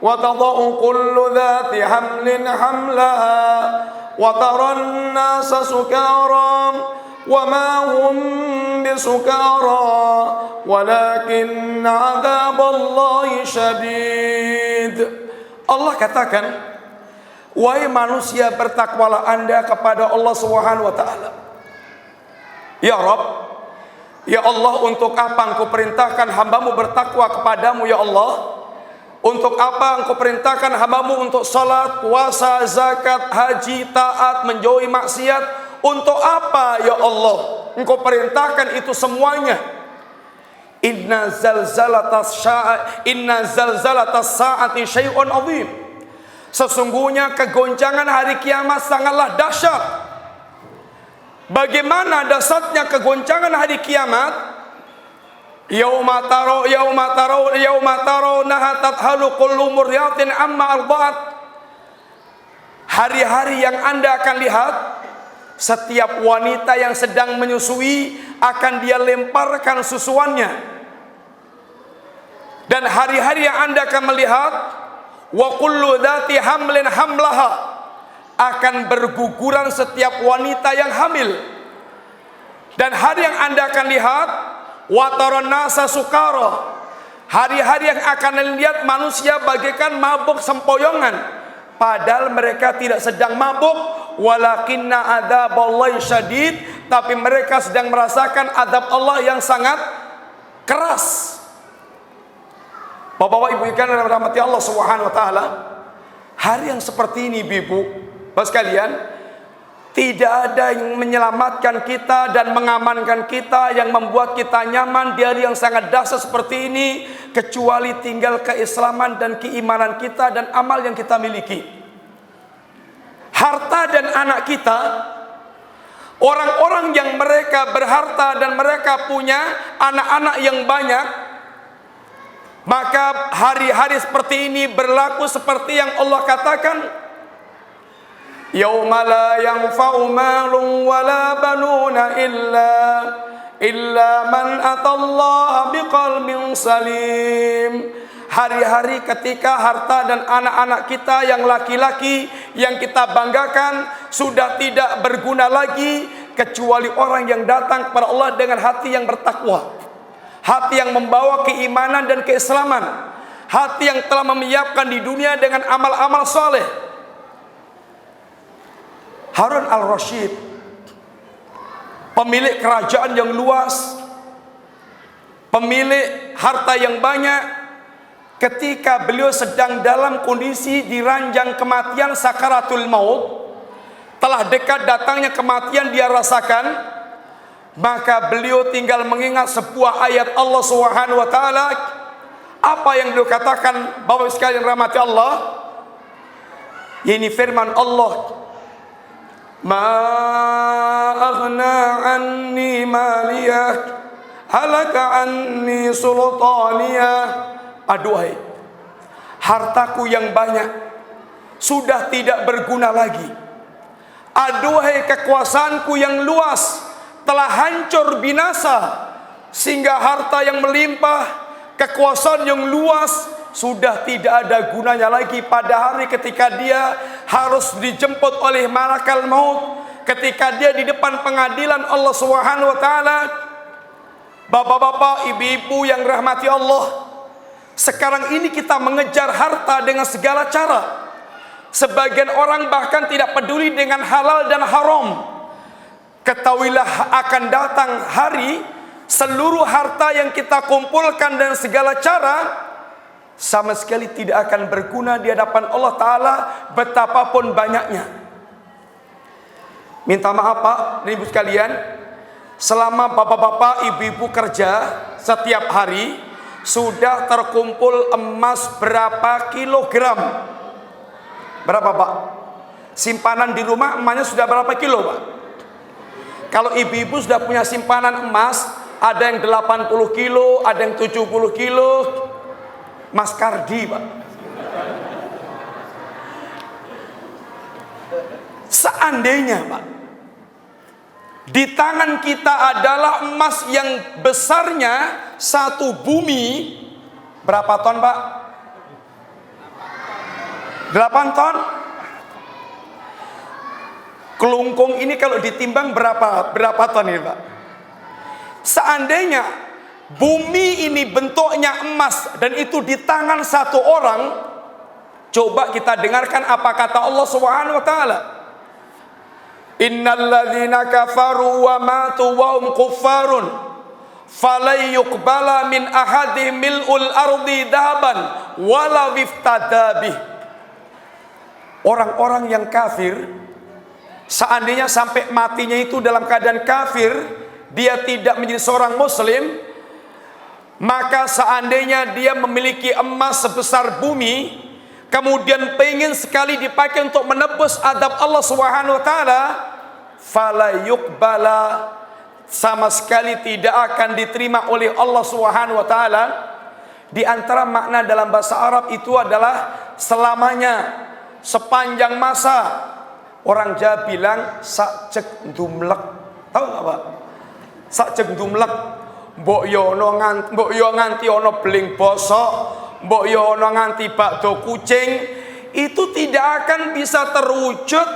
wa tada'u kullu dhati hamlin hamlaha wa taran nasa sukara wa ma hum bisukara walakin 'adzaballahi syadid. Allah katakan, wahai manusia, bertakwalah Anda kepada Allah Subhanahu wa taala. Ya Rabb, ya Allah, untuk apa Engkau perintahkan hamba-Mu bertakwa kepadamu ya Allah? Untuk apa Engkau perintahkan hamba-Mu untuk salat, puasa, zakat, haji, taat, menjauhi maksiat? Untuk apa ya Allah Engkau perintahkan itu semuanya? Inna zalzalatas sa'ati syai'un 'azim. Sesungguhnya kegoncangan hari kiamat sangatlah dahsyat. Bagaimana dahsyatnya kegoncangan hari kiamat? Yauma tarawnaha tadhalu kullu murdi'atin amma arda'at. Hari-hari yang Anda akan lihat, setiap wanita yang sedang menyusui akan dia lemparkan susuannya. Dan hari-hari yang Anda akan melihat, wa kullu dzati hamlin hamlaha, akan berguguran setiap wanita yang hamil. Dan hari yang Anda akan lihat, wa taran nasa sukara, Hari-hari yang akan dilihat manusia bagaikan mabuk sempoyongan, padahal mereka tidak sedang mabuk. Walakinna adzaballahi syadid, tapi mereka sedang merasakan azab Allah yang sangat keras. Bapak-bapak, ibu ikan yang dirahmati Allah Subhanahu wa taala, hari yang seperti ini, Ibu, Bapak sekalian, tidak ada yang menyelamatkan kita dan mengamankan kita, yang membuat kita nyaman di hari yang sangat dahsyat seperti ini, kecuali tinggal keislaman dan keimanan kita dan amal yang kita miliki. Harta dan anak kita, orang-orang yang mereka berharta dan mereka punya anak-anak yang banyak, maka hari-hari seperti ini berlaku seperti yang Allah katakan, yauma la yanfa'u malun wala banuna illa man atallaha biqalbin salim. Hari-hari ketika harta dan anak-anak kita yang laki-laki yang kita banggakan sudah tidak berguna lagi, kecuali orang yang datang kepada Allah dengan hati yang bertakwa, hati yang membawa keimanan dan keislaman, hati yang telah menyiapkan di dunia dengan amal-amal saleh. Harun al-Rasyid, pemilik kerajaan yang luas, pemilik harta yang banyak, ketika beliau sedang dalam kondisi diranjang kematian, sakaratul maut, telah dekat datangnya kematian dia rasakan, maka beliau tinggal mengingat sebuah ayat Allah Subhanahu wa taala. Apa yang beliau katakan, Bapak sekalian rahmati Allah? Ini firman Allah, ma aghna anni maliyah halaka anni sultaniyah. Aduhai, hartaku yang banyak sudah tidak berguna lagi. Aduhai, kekuasaanku yang luas telah hancur binasa, sehingga harta yang melimpah, kekuasaan yang luas sudah tidak ada gunanya lagi pada hari ketika dia harus dijemput oleh malakal maut, ketika dia di depan pengadilan Allah Subhanahu wa taala. Bapak-bapak, ibu-ibu yang rahmati Allah, sekarang ini kita mengejar harta dengan segala cara. Sebagian orang bahkan tidak peduli dengan halal dan haram. Ketahuilah akan datang hari seluruh harta yang kita kumpulkan dan segala cara sama sekali tidak akan berguna di hadapan Allah Ta'ala betapapun banyaknya. Minta maaf Pak dan Ibu sekalian, selama bapak-bapak ibu-ibu kerja setiap hari, sudah terkumpul emas berapa kilogram? Berapa Pak? Simpanan di rumah emasnya sudah berapa kilo Pak? Kalau ibu-ibu sudah punya simpanan emas, ada yang 80 kilo, ada yang 70 kilo. Mas Kardi Pak, seandainya Pak, di tangan kita adalah emas yang besarnya satu bumi, berapa ton Pak? 8 ton. Kelungkung ini kalau ditimbang berapa ton ini Pak? Seandainya bumi ini bentuknya emas dan itu di tangan satu orang, coba kita dengarkan apa kata Allah Subhanahu wa taala. Innalladzina kafaru wa matu wa hum kuffarun falay yuqbala min ahadihim mil'ul ardi dhahaban wala wiftadabih. Orang-orang yang kafir, seandainya sampai matinya itu dalam keadaan kafir, dia tidak menjadi seorang muslim, maka seandainya dia memiliki emas sebesar bumi, kemudian pengen sekali dipakai untuk menebus adab Allah Subhanahu wa taala, fala yuqbala, sama sekali tidak akan diterima oleh Allah Subhanahu wa taala. Di antara makna dalam bahasa Arab itu adalah selamanya, sepanjang masa. Orang Jawa bilang sakcek dumlek. Tahu enggak Pak? Sakcek dumlek. Mbok yo nganti ono beling bosok, mbok yo ono nganti bakdo kucing, itu tidak akan bisa terwujud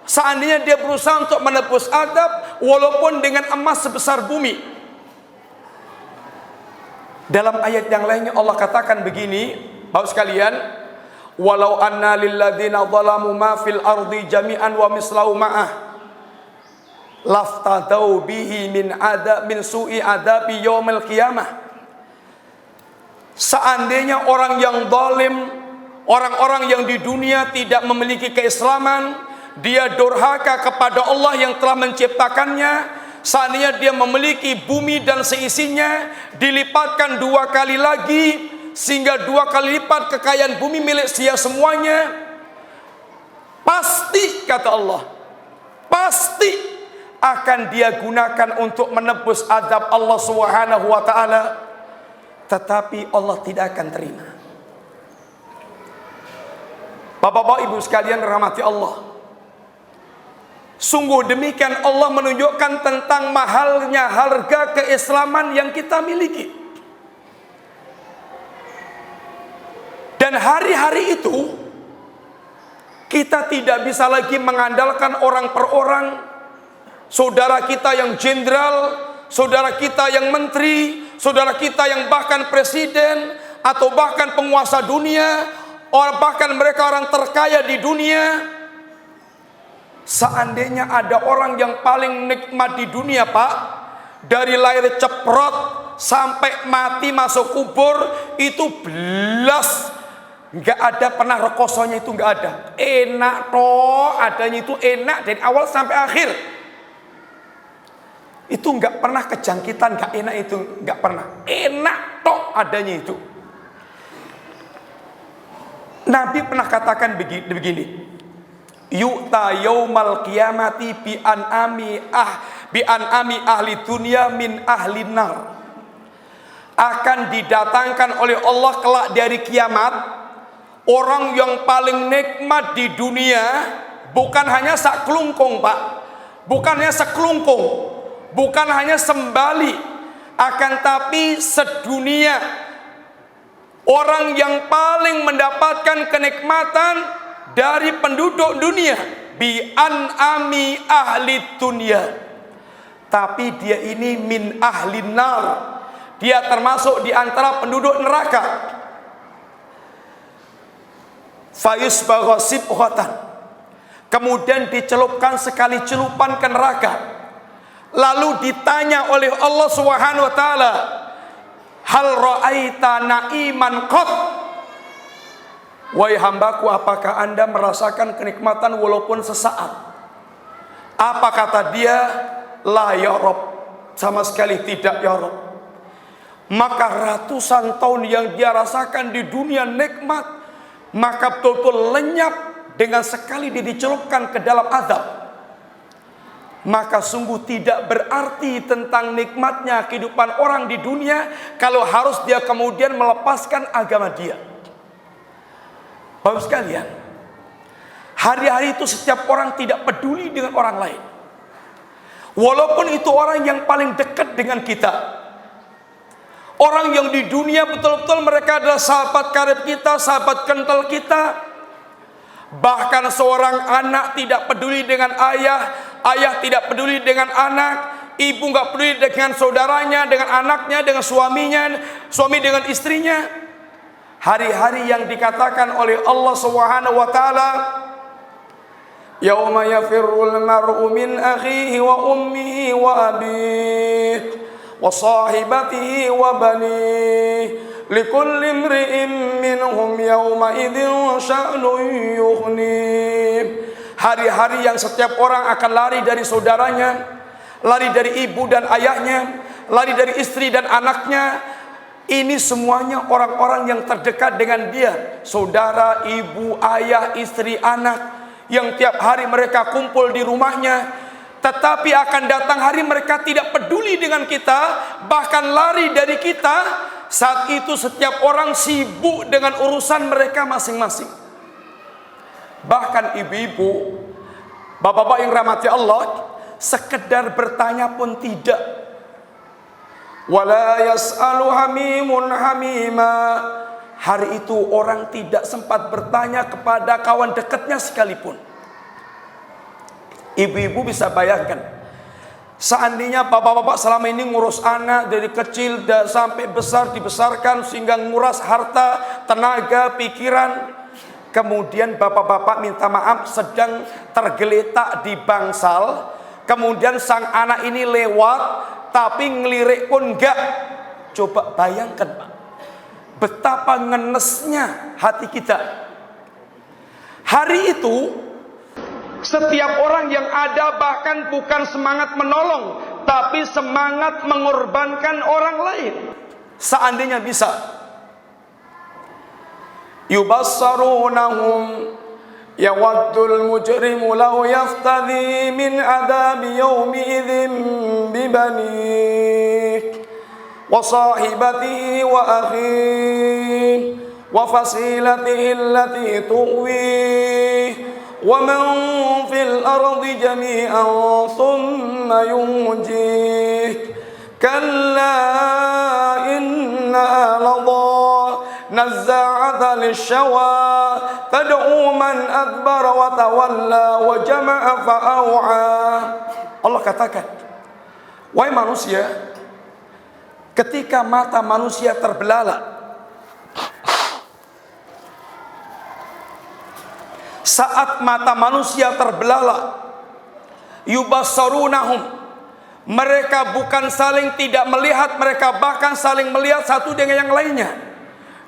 seandainya dia berusaha untuk menebus adab walaupun dengan emas sebesar bumi. Dalam ayat yang lainnya Allah katakan begini, Bapak sekalian, walau anna lilladzina zalamu ma fil ardi jami'an wa mislahu ma'ah laftadau bihi min su'i adabi yaumil qiyamah. Seandainya orang yang zalim, orang-orang yang di dunia tidak memiliki keislaman, dia durhaka kepada Allah yang telah menciptakannya, seandainya dia memiliki bumi dan seisinya dilipatkan 2 kali lagi, sehingga 2 kali lipat kekayaan bumi milik dia semuanya, pasti, kata Allah, pasti akan dia gunakan untuk menebus azab Allah Subhanahu wa ta'ala. Tetapi Allah tidak akan terima. Bapak-bapak, ibu sekalian rahmati Allah, sungguh demikian Allah menunjukkan tentang mahalnya harga keislaman yang kita miliki. Dan hari-hari itu kita tidak bisa lagi mengandalkan orang per orang. Saudara kita yang jenderal, saudara kita yang menteri, saudara kita yang bahkan presiden, atau bahkan penguasa dunia, orang bahkan mereka orang terkaya di dunia. Seandainya ada orang yang paling nikmat di dunia, Pak, dari lahir ceprot sampai mati masuk kubur, itu belas nggak ada pernah rekosonya, itu nggak ada. Enak toh, adanya itu enak dari awal sampai akhir. Itu nggak pernah kejangkitan, nggak enak, itu nggak pernah. Enak toh adanya itu. Nabi pernah katakan begini, yu'ta yaumal qiyamati bi an'ami ahli dunya min ahli nar. Akan didatangkan oleh Allah kelak dari kiamat orang yang paling nikmat di dunia, bukan hanya saklungkung, Pak, bukan hanya sekelungkung, bukan hanya sembali, akan tapi sedunia. Orang yang paling mendapatkan kenikmatan dari penduduk dunia, bi an'ami ahli dunya, tapi dia ini min ahli nar, dia termasuk di antara penduduk neraka. Fayusbagha sibghatan, kemudian dicelupkan sekali celupan ke neraka. Lalu ditanya oleh Allah Subhanahu wa taala, hal ra'aita na'iman qat? Wahai hambaku, apakah Anda merasakan kenikmatan walaupun sesaat? Apa kata dia? La ya Rabb, sama sekali tidak ya Rabb. Maka ratusan tahun yang dia rasakan di dunia nikmat, maka betul-betul lenyap dengan sekali dia dicelupkan ke dalam azab. Maka sungguh tidak berarti tentang nikmatnya kehidupan orang di dunia kalau harus dia kemudian melepaskan agama dia. Bapak sekalian, hari-hari itu setiap orang tidak peduli dengan orang lain, walaupun itu orang yang paling dekat dengan kita. Orang yang di dunia betul-betul mereka adalah sahabat karib kita, sahabat kental kita. Bahkan seorang anak tidak peduli dengan ayah, ayah tidak peduli dengan anak, ibu nggak peduli dengan saudaranya, dengan anaknya, dengan suaminya, suami dengan istrinya. Hari-hari yang dikatakan oleh Allah Subhanahu wa taala, yauma yafirrul mar'u min akhihi wa ummihi wa abihi wa sahibatihi wa banihi likulli imri'in minhum yawma idzin sya'nun yughnih. Hari-hari yang setiap orang akan lari dari saudaranya, lari dari ibu dan ayahnya, lari dari istri dan anaknya. Ini semuanya orang-orang yang terdekat dengan dia, saudara, ibu, ayah, istri, anak, yang tiap hari mereka kumpul di rumahnya. Tetapi akan datang hari mereka tidak peduli dengan kita, bahkan lari dari kita. Saat itu setiap orang sibuk dengan urusan mereka masing-masing. Bahkan ibu-ibu, bapak-bapak yang rahmati Allah, sekedar bertanya pun tidak. Wala yas'alu hamimun hamima. Hari itu orang tidak sempat bertanya kepada kawan dekatnya sekalipun. Ibu-ibu bisa bayangkan, Seandainya bapak-bapak selama ini ngurus anak dari kecil dan sampai besar dibesarkan sehingga nguras harta, tenaga, pikiran, kemudian bapak-bapak minta maaf sedang tergeletak di bangsal, kemudian sang anak ini lewat tapi ngelirik pun enggak. Coba bayangkan Pak, betapa ngenesnya hati kita. Hari itu setiap orang yang ada bahkan bukan semangat menolong, tapi semangat mengorbankan orang lain. Seandainya bisa, yubassarunahum yawaddul mujrimu law yaftadi min adabi yawmi idzin bibanih wa sahibatihi wa akhihi wa fasilatihi allati tuwih wa man fil ardi jami'an thumma yunjih kalla inna ladha nazza'ata lishawa tad'u man adbara wa tawalla wa jama'a fa'au'a. Allah katakan, wahai manusia, ketika mata manusia terbelalak, saat mata manusia terbelalak, yubassarunahum, mereka bukan saling tidak melihat, mereka bahkan saling melihat satu dengan yang lainnya.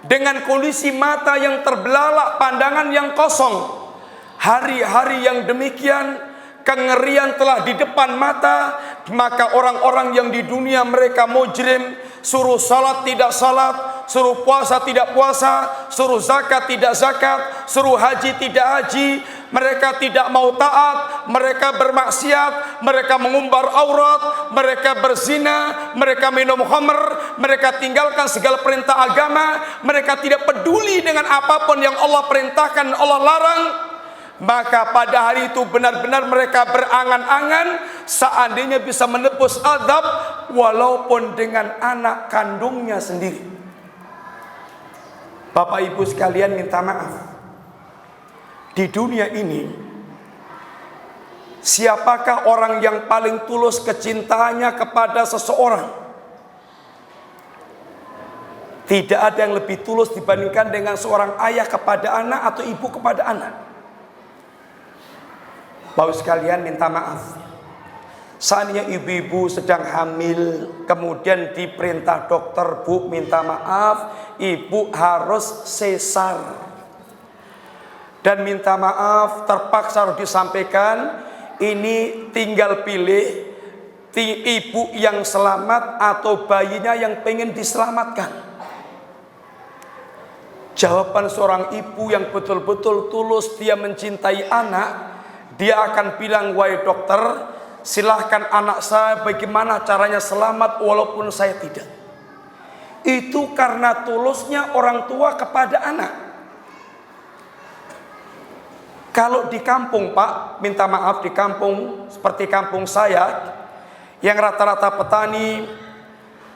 Dengan kondisi mata yang terbelalak, pandangan yang kosong. Hari-hari yang demikian, kengerian telah di depan mata. Maka orang-orang yang di dunia mereka mujrim, suruh salat tidak salat, suruh puasa tidak puasa, suruh zakat tidak zakat, suruh haji tidak haji, mereka tidak mau taat, mereka bermaksiat, mereka mengumbar aurat, mereka berzina, mereka minum khamr, mereka tinggalkan segala perintah agama, mereka tidak peduli dengan apapun yang Allah perintahkan, Allah larang. Maka pada hari itu benar-benar mereka berangan-angan seandainya bisa menebus azab walaupun dengan anak kandungnya sendiri. Bapak Ibu sekalian, minta maaf, di dunia ini siapakah orang yang paling tulus kecintaannya kepada seseorang? Tidak ada yang lebih tulus dibandingkan dengan seorang ayah kepada anak atau ibu kepada anak. Bapak sekalian, minta maaf, seandainya ibu-ibu sedang hamil, kemudian diperintah dokter, Bu, minta maaf, ibu harus sesar. Dan minta maaf, terpaksa harus disampaikan, ini tinggal pilih ibu yang selamat atau bayinya yang pengen diselamatkan. Jawaban seorang ibu yang betul-betul tulus dia mencintai anak, dia akan bilang, wahai dokter, silahkan anak saya bagaimana caranya selamat walaupun saya tidak. Itu karena tulusnya orang tua kepada anak. Kalau di kampung Pak, minta maaf, di kampung seperti kampung saya, yang rata-rata petani,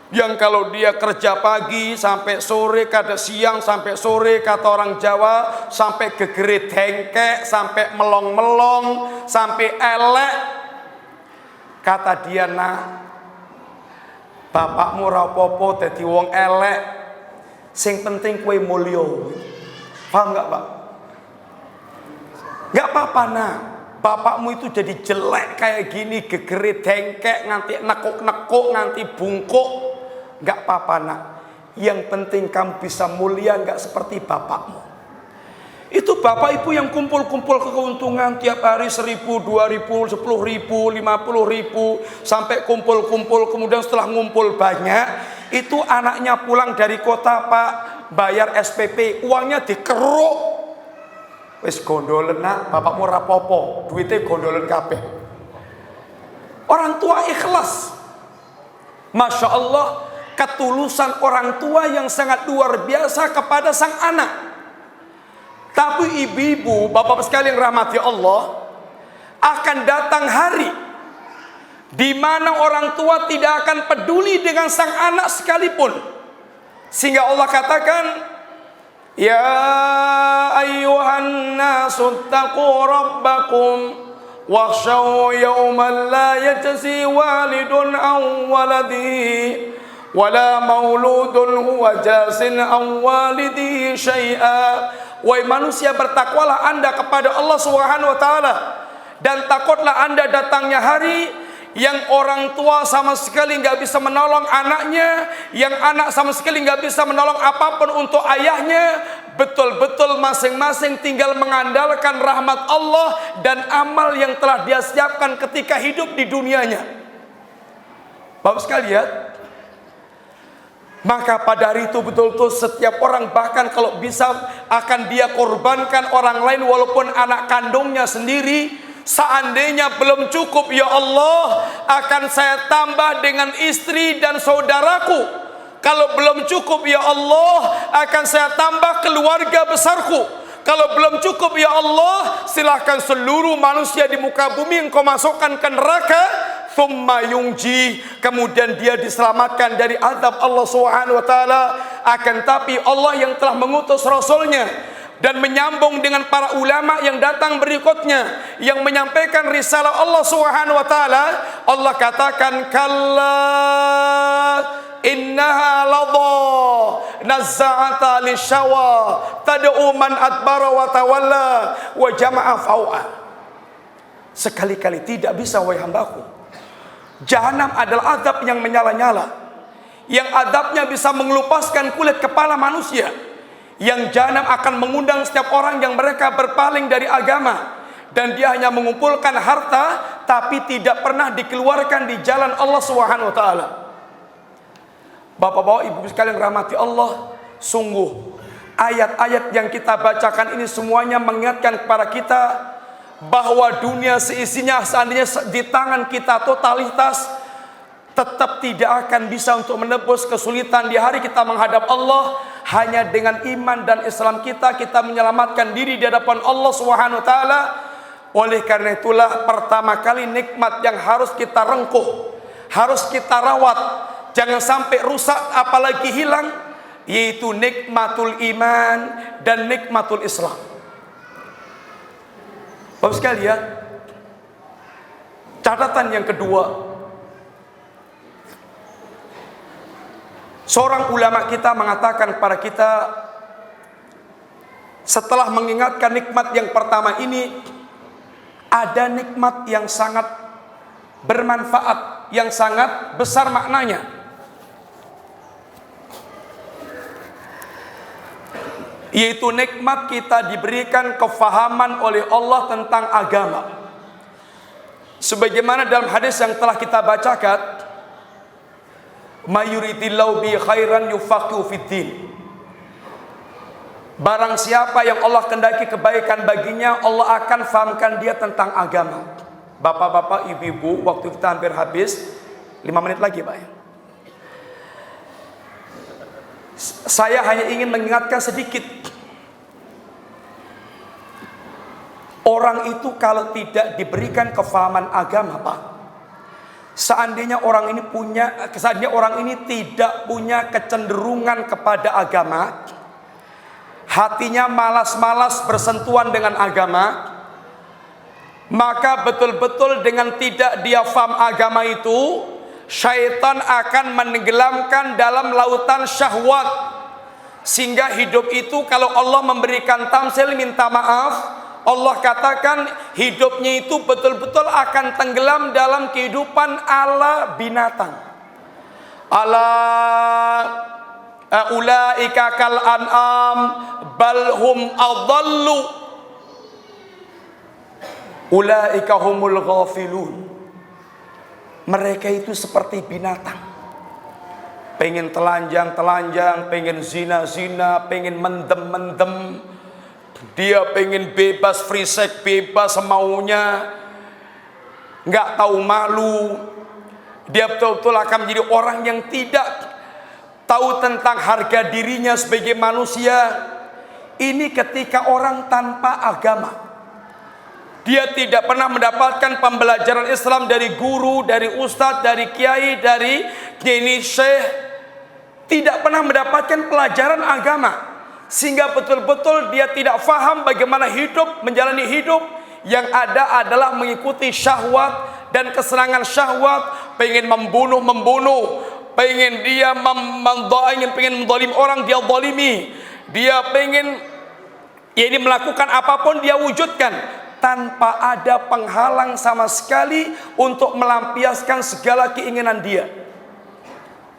yang kalau dia kerja pagi sampai sore, kadang siang sampai sore, kata orang Jawa, sampai gegerit hengkek, sampai melong-melong, sampai elek. Kata dia, nah, bapakmu rapopo dadi wong elek, sing penting kue mulio. Paham gak Pak? Gak apa-apa nah, bapakmu itu jadi jelek kayak gini, gegerit hengkek, nganti nekuk-nekuk, nganti bungkuk, gak apa-apa nak. Yang penting kamu bisa mulia, gak seperti bapakmu. Itu bapak ibu yang kumpul-kumpul ke keuntungan tiap hari 1.000, 2.000, 10.000, 50.000, sampai kumpul-kumpul. Kemudian setelah ngumpul banyak, itu anaknya pulang dari kota Pak, bayar SPP, uangnya dikeruk. Wis gondolen nak, bapakmu rapopo, duitnya gondolen kabeh. Orang tua ikhlas. Masya Allah, ketulusan orang tua yang sangat luar biasa kepada sang anak. Tapi ibu-ibu, bapak sekalian rahmati Allah, akan datang hari di mana orang tua tidak akan peduli dengan sang anak sekalipun. Sehingga Allah katakan, ya ayyuhan nasu taqu rabbakum wakhshaw yawman la yajzi walidun an waladihi wala mauludun huwa jazin an walidihi syai'a. Wahai manusia, bertakwalah Anda kepada Allah Subhanahu wa taala, dan takutlah Anda datangnya hari yang orang tua sama sekali nggak bisa menolong anaknya, yang anak sama sekali nggak bisa menolong apapun untuk ayahnya. Betul-betul masing-masing tinggal mengandalkan rahmat Allah dan amal yang telah dia siapkan ketika hidup di dunianya. Bapak sekalian, maka pada hari itu betul-betul setiap orang, bahkan kalau bisa akan dia korbankan orang lain walaupun anak kandungnya sendiri. Seandainya belum cukup, ya Allah, akan saya tambah dengan istri dan saudaraku. Kalau belum cukup, ya Allah, akan saya tambah keluarga besarku. Kalau belum cukup, ya Allah, silahkan seluruh manusia di muka bumi Engkau masukkan ke neraka. Thumma yungji, kemudian dia diselamatkan dari azab Allah Subhanahu wa taala. Akan tapi Allah yang telah mengutus Rasulnya dan menyambung dengan para ulama yang datang berikutnya yang menyampaikan risalah Allah Subhanahu wa taala, Allah katakan kalla innaha ladha nazza'ata lishawa tad'u man adbara wa tawalla wa jama'a fau'a. Sekali-kali tidak bisa, wahai hambaku. Jahanam adalah azab yang menyala-nyala, yang azabnya bisa mengelupaskan kulit kepala manusia, yang jahanam akan mengundang setiap orang yang mereka berpaling dari agama, dan dia hanya mengumpulkan harta tapi tidak pernah dikeluarkan di jalan Allah Subhanahu wa taala. Bapak-bapak, ibu sekalian rahmati Allah, sungguh ayat-ayat yang kita bacakan ini semuanya mengingatkan kepada kita bahwa dunia seisinya seandainya di tangan kita totalitas, tetap tidak akan bisa untuk menebus kesulitan di hari kita menghadap Allah. Hanya dengan iman dan Islam kita menyelamatkan diri di hadapan Allah Subhanahu wa taala. Oleh karena itulah pertama kali nikmat yang harus kita rengkuh, harus kita rawat, jangan sampai rusak apalagi hilang, yaitu nikmatul iman dan nikmatul Islam. Bapak sekalian, catatan yang kedua, seorang ulama kita mengatakan kepada kita, setelah mengingatkan nikmat yang pertama ini, ada nikmat yang sangat bermanfaat, yang sangat besar maknanya. Yaitu nikmat kita diberikan kefahaman oleh Allah tentang agama. Sebagaimana dalam hadis yang telah kita bacakan, mayuridillahu bi khairan yufaqihu fiddin. Barang siapa yang Allah kehendaki kebaikan baginya, Allah akan fahamkan dia tentang agama. Bapak-bapak, ibu-ibu, waktu kita hampir habis, 5 menit lagi, Pak. Saya hanya ingin mengingatkan sedikit. Orang itu kalau tidak diberikan kefahaman agama, Pak, seandainya orang ini tidak punya kecenderungan kepada agama, hatinya malas-malas bersentuhan dengan agama, maka betul-betul dengan tidak dia faham agama itu, syaitan akan menenggelamkan dalam lautan syahwat. Sehingga hidup itu kalau Allah memberikan tamsil, minta maaf, Allah katakan hidupnya itu betul-betul akan tenggelam dalam kehidupan ala binatang. Ala ulaika kal an'am balhum adallu ulaika humul ghafilun. Mereka itu seperti binatang, pengen telanjang-telanjang, pengen zina-zina, pengen mendem-mendem, dia pengen bebas, free sex, bebas semaunya, nggak tahu malu. Dia betul-betul akan menjadi orang yang tidak tahu tentang harga dirinya sebagai manusia. Ini ketika orang tanpa agama, dia tidak pernah mendapatkan pembelajaran Islam dari guru, dari ustadz, dari kiai, dari kiai syekh, tidak pernah mendapatkan pelajaran agama, sehingga betul-betul dia tidak faham bagaimana hidup, menjalani hidup. yang ada adalah mengikuti syahwat dan kesenangan syahwat, pengen membunuh, pengen dia pengen menzalim orang, dia zalimi, dia pengen ini melakukan apapun dia wujudkan tanpa ada penghalang sama sekali untuk melampiaskan segala keinginan dia.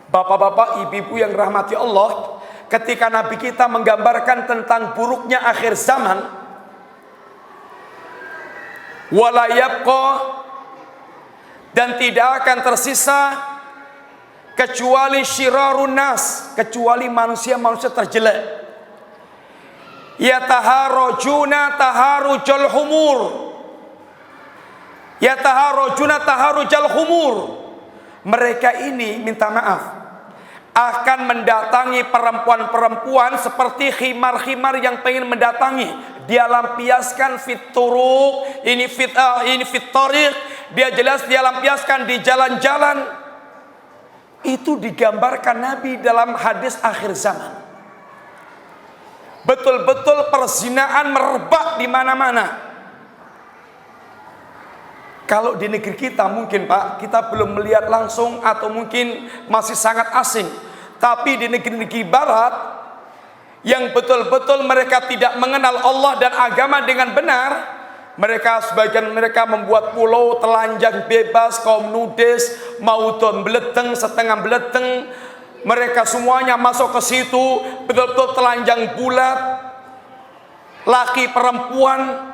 Bapak-bapak, ibu-ibu yang rahmati Allah, ketika Nabi kita menggambarkan tentang buruknya akhir zaman, wala yabqa, dan tidak akan tersisa kecuali syirarun nas, kecuali manusia-manusia terjelek. Yataharujuna taharujal humur, yataharujuna taharujal humur. Mereka ini, minta maaf, akan mendatangi perempuan-perempuan seperti khimar-khimar yang pengen mendatangi. Dia lampiaskan fit turuq, ini fit tariq, dia jelas dia lampiaskan di jalan-jalan. Itu digambarkan Nabi dalam hadis akhir zaman. Betul-betul perzinaan merebak di mana-mana. Kalau di negeri kita mungkin Pak, kita belum melihat langsung atau mungkin masih sangat asing. Tapi di negeri-negeri barat yang betul-betul mereka tidak mengenal Allah dan agama dengan benar, sebagian mereka membuat pulau telanjang bebas, kaum nudis, mau beleteng, setengah beleteng. Mereka semuanya masuk ke situ, betul-betul telanjang bulat, laki perempuan,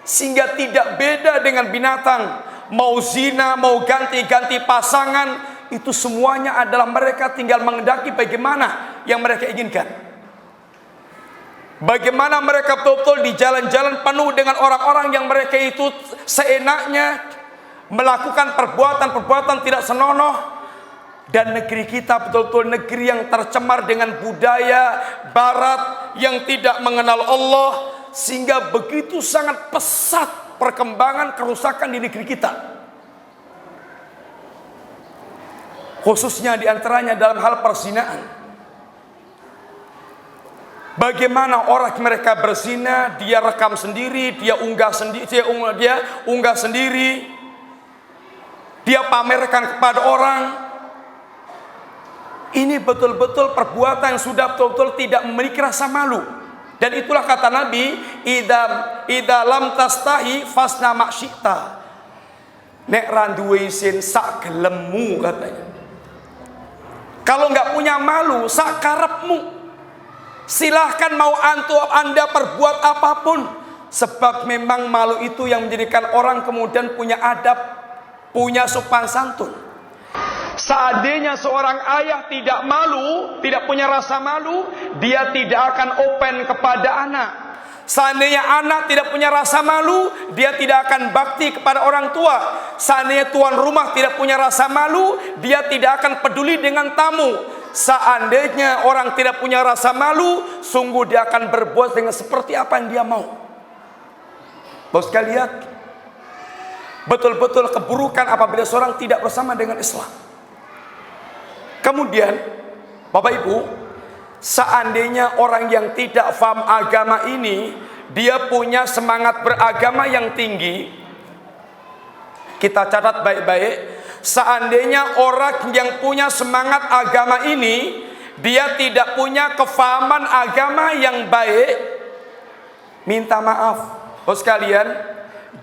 sehingga tidak beda dengan binatang. Mau zina, mau ganti-ganti pasangan, itu semuanya adalah mereka tinggal mengendaki bagaimana yang mereka inginkan. Bagaimana mereka betul-betul di jalan-jalan penuh dengan orang-orang yang mereka itu seenaknya melakukan perbuatan-perbuatan tidak senonoh. Dan negeri kita betul-betul negeri yang tercemar dengan budaya barat yang tidak mengenal Allah, sehingga begitu sangat pesat perkembangan kerusakan di negeri kita. Khususnya diantaranya dalam hal perzinaan. Bagaimana orang mereka berzina, dia rekam sendiri, dia unggah sendiri, dia pamerkan kepada orang. Ini betul-betul perbuatan yang sudah betul-betul tidak memiliki rasa malu. Dan itulah kata Nabi, idza lam tastahi fasna maksyi'ta. Nek randuwe isin sak gelemmu, katanya. Kalau nggak punya malu, sak karepmu. Silahkan mau Anda perbuat apapun. Sebab memang malu itu yang menjadikan orang kemudian punya adab, punya sopan santun. Seandainya seorang ayah tidak malu, tidak punya rasa malu, dia tidak akan open kepada anak. Seandainya anak tidak punya rasa malu, dia tidak akan bakti kepada orang tua. Seandainya tuan rumah tidak punya rasa malu, dia tidak akan peduli dengan tamu. Seandainya orang tidak punya rasa malu, sungguh dia akan berbuat dengan seperti apa yang dia mau. Bos sekalian, betul-betul keburukan apabila seorang tidak bersama dengan Islam. Kemudian, Bapak Ibu, seandainya orang yang tidak paham agama ini, dia punya semangat beragama yang tinggi, kita catat baik-baik. Seandainya orang yang punya semangat agama ini, dia tidak punya kefahaman agama yang baik, minta maaf, bos sekalian,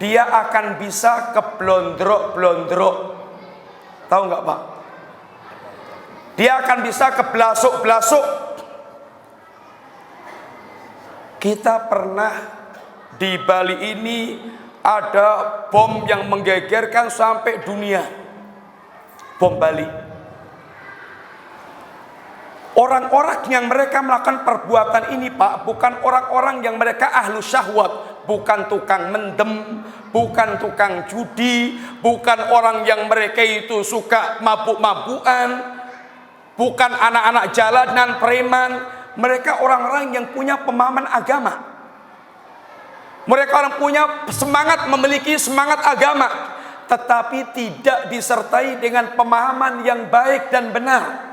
dia akan bisa keblondrok-blondrok. Tahu nggak Pak? Dia akan bisa keblasuk-blasuk. Kita pernah di Bali ini ada bom yang menggegerkan sampai dunia. Bom Bali. Orang-orang yang mereka melakukan perbuatan ini Pak, bukan orang-orang yang mereka ahlu syahwat, bukan tukang mendem, bukan tukang judi, bukan orang yang mereka itu suka mabuk-mabukan, bukan anak-anak jalanan, preman. Mereka orang-orang yang punya pemahaman agama. Mereka orang punya semangat, memiliki semangat agama, tetapi tidak disertai dengan pemahaman yang baik dan benar.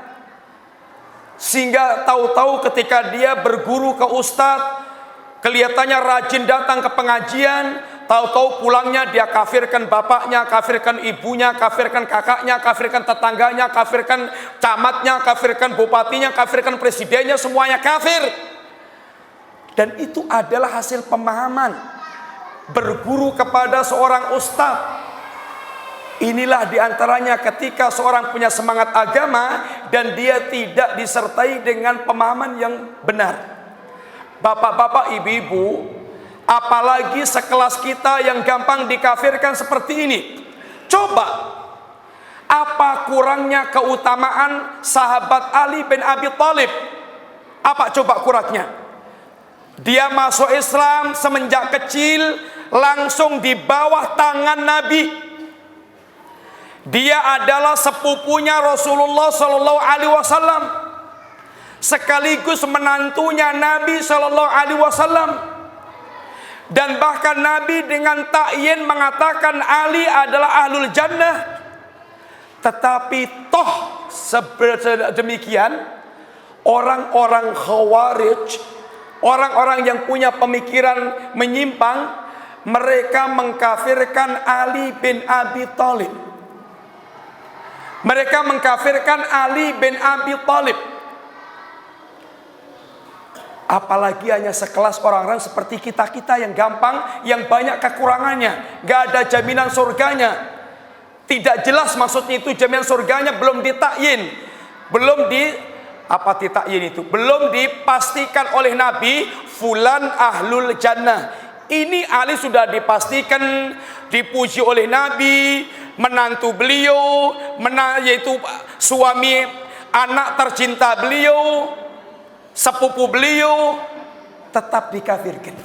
Sehingga tahu-tahu ketika dia berguru ke ustadz, kelihatannya rajin datang ke pengajian, tahu-tahu pulangnya dia kafirkan bapaknya, kafirkan ibunya, kafirkan kakaknya, kafirkan tetangganya, kafirkan camatnya, kafirkan bupatinya, kafirkan presidennya, semuanya kafir. Dan itu adalah hasil pemahaman berguru kepada seorang ustadz. Inilah diantaranya ketika seorang punya semangat agama dan dia tidak disertai dengan pemahaman yang benar. Bapak-bapak, ibu-ibu, apalagi sekelas kita yang gampang dikafirkan seperti ini. Coba, apa kurangnya keutamaan sahabat Ali bin Abi Thalib? Apa coba kurangnya? Dia masuk Islam semenjak kecil, langsung di bawah tangan Nabi. Dia adalah sepupunya Rasulullah Sallallahu Alaihi Wasallam, sekaligus menantunya Nabi Sallallahu Alaihi Wasallam. Dan bahkan Nabi dengan ta'yin mengatakan Ali adalah ahlul jannah. Tetapi toh demikian, orang-orang khawarij, orang-orang yang punya pemikiran menyimpang, mereka mengkafirkan Ali bin Abi Thalib. Mereka mengkafirkan Ali bin Abi Thalib. Apalagi hanya sekelas orang-orang seperti kita-kita yang gampang, yang banyak kekurangannya, gak ada jaminan surganya. Tidak jelas maksudnya itu jaminan surganya, belum ditakyin, belum ditakyin itu, belum dipastikan oleh Nabi fulan ahlul jannah. Ini Ali sudah dipastikan, dipuji oleh Nabi, menantu beliau, yaitu suami anak tercinta beliau, sepupu beliau, tetap dikafirkan.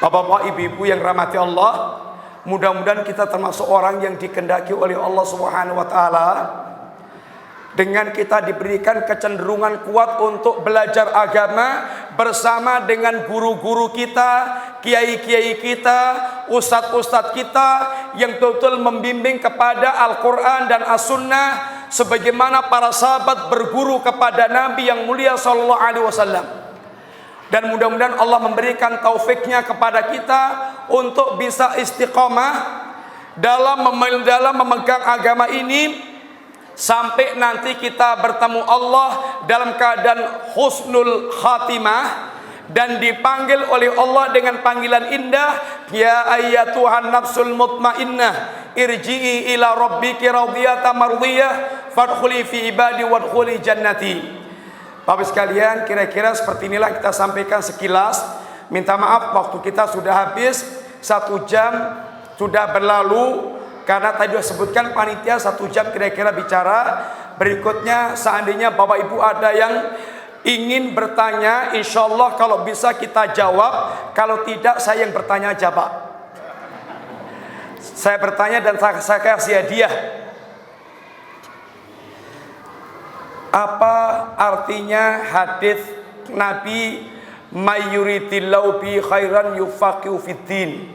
Bapak-bapak, ibu-ibu yang rahmati Allah, mudah-mudahan kita termasuk orang yang dikehendaki oleh Allah Subhanahu wa taala. Dengan kita diberikan kecenderungan kuat untuk belajar agama bersama dengan guru-guru kita, kiai-kiai kita, ustadz-ustadz kita yang betul-betul membimbing kepada Al-Quran dan As-Sunnah sebagaimana para sahabat berguru kepada Nabi yang mulia Sallallahu Alaihi Wasallam. Dan mudah-mudahan Allah memberikan taufiknya kepada kita untuk bisa istiqomah dalam memegang agama ini, sampai nanti kita bertemu Allah dalam keadaan husnul khatimah dan dipanggil oleh Allah dengan panggilan indah, ya ayyatuhan nafsul mutmainnah irji'i ila rabbiki radiyatan mardiyah fadkhuli fi ibadi wadkhuli jannati. Bapak sekalian, kira-kira seperti inilah kita sampaikan sekilas. Minta maaf waktu kita sudah habis, 1 jam sudah berlalu. Karena tadi sudah sebutkan panitia 1 jam kira-kira bicara. Berikutnya seandainya Bapak Ibu ada yang ingin bertanya, insya Allah kalau bisa kita jawab. Kalau tidak saya yang bertanya aja Pak. Saya bertanya dan saya kasih hadiah. Apa artinya hadis Nabi mayyuridillahu bi khairan yufaqihu fiddin?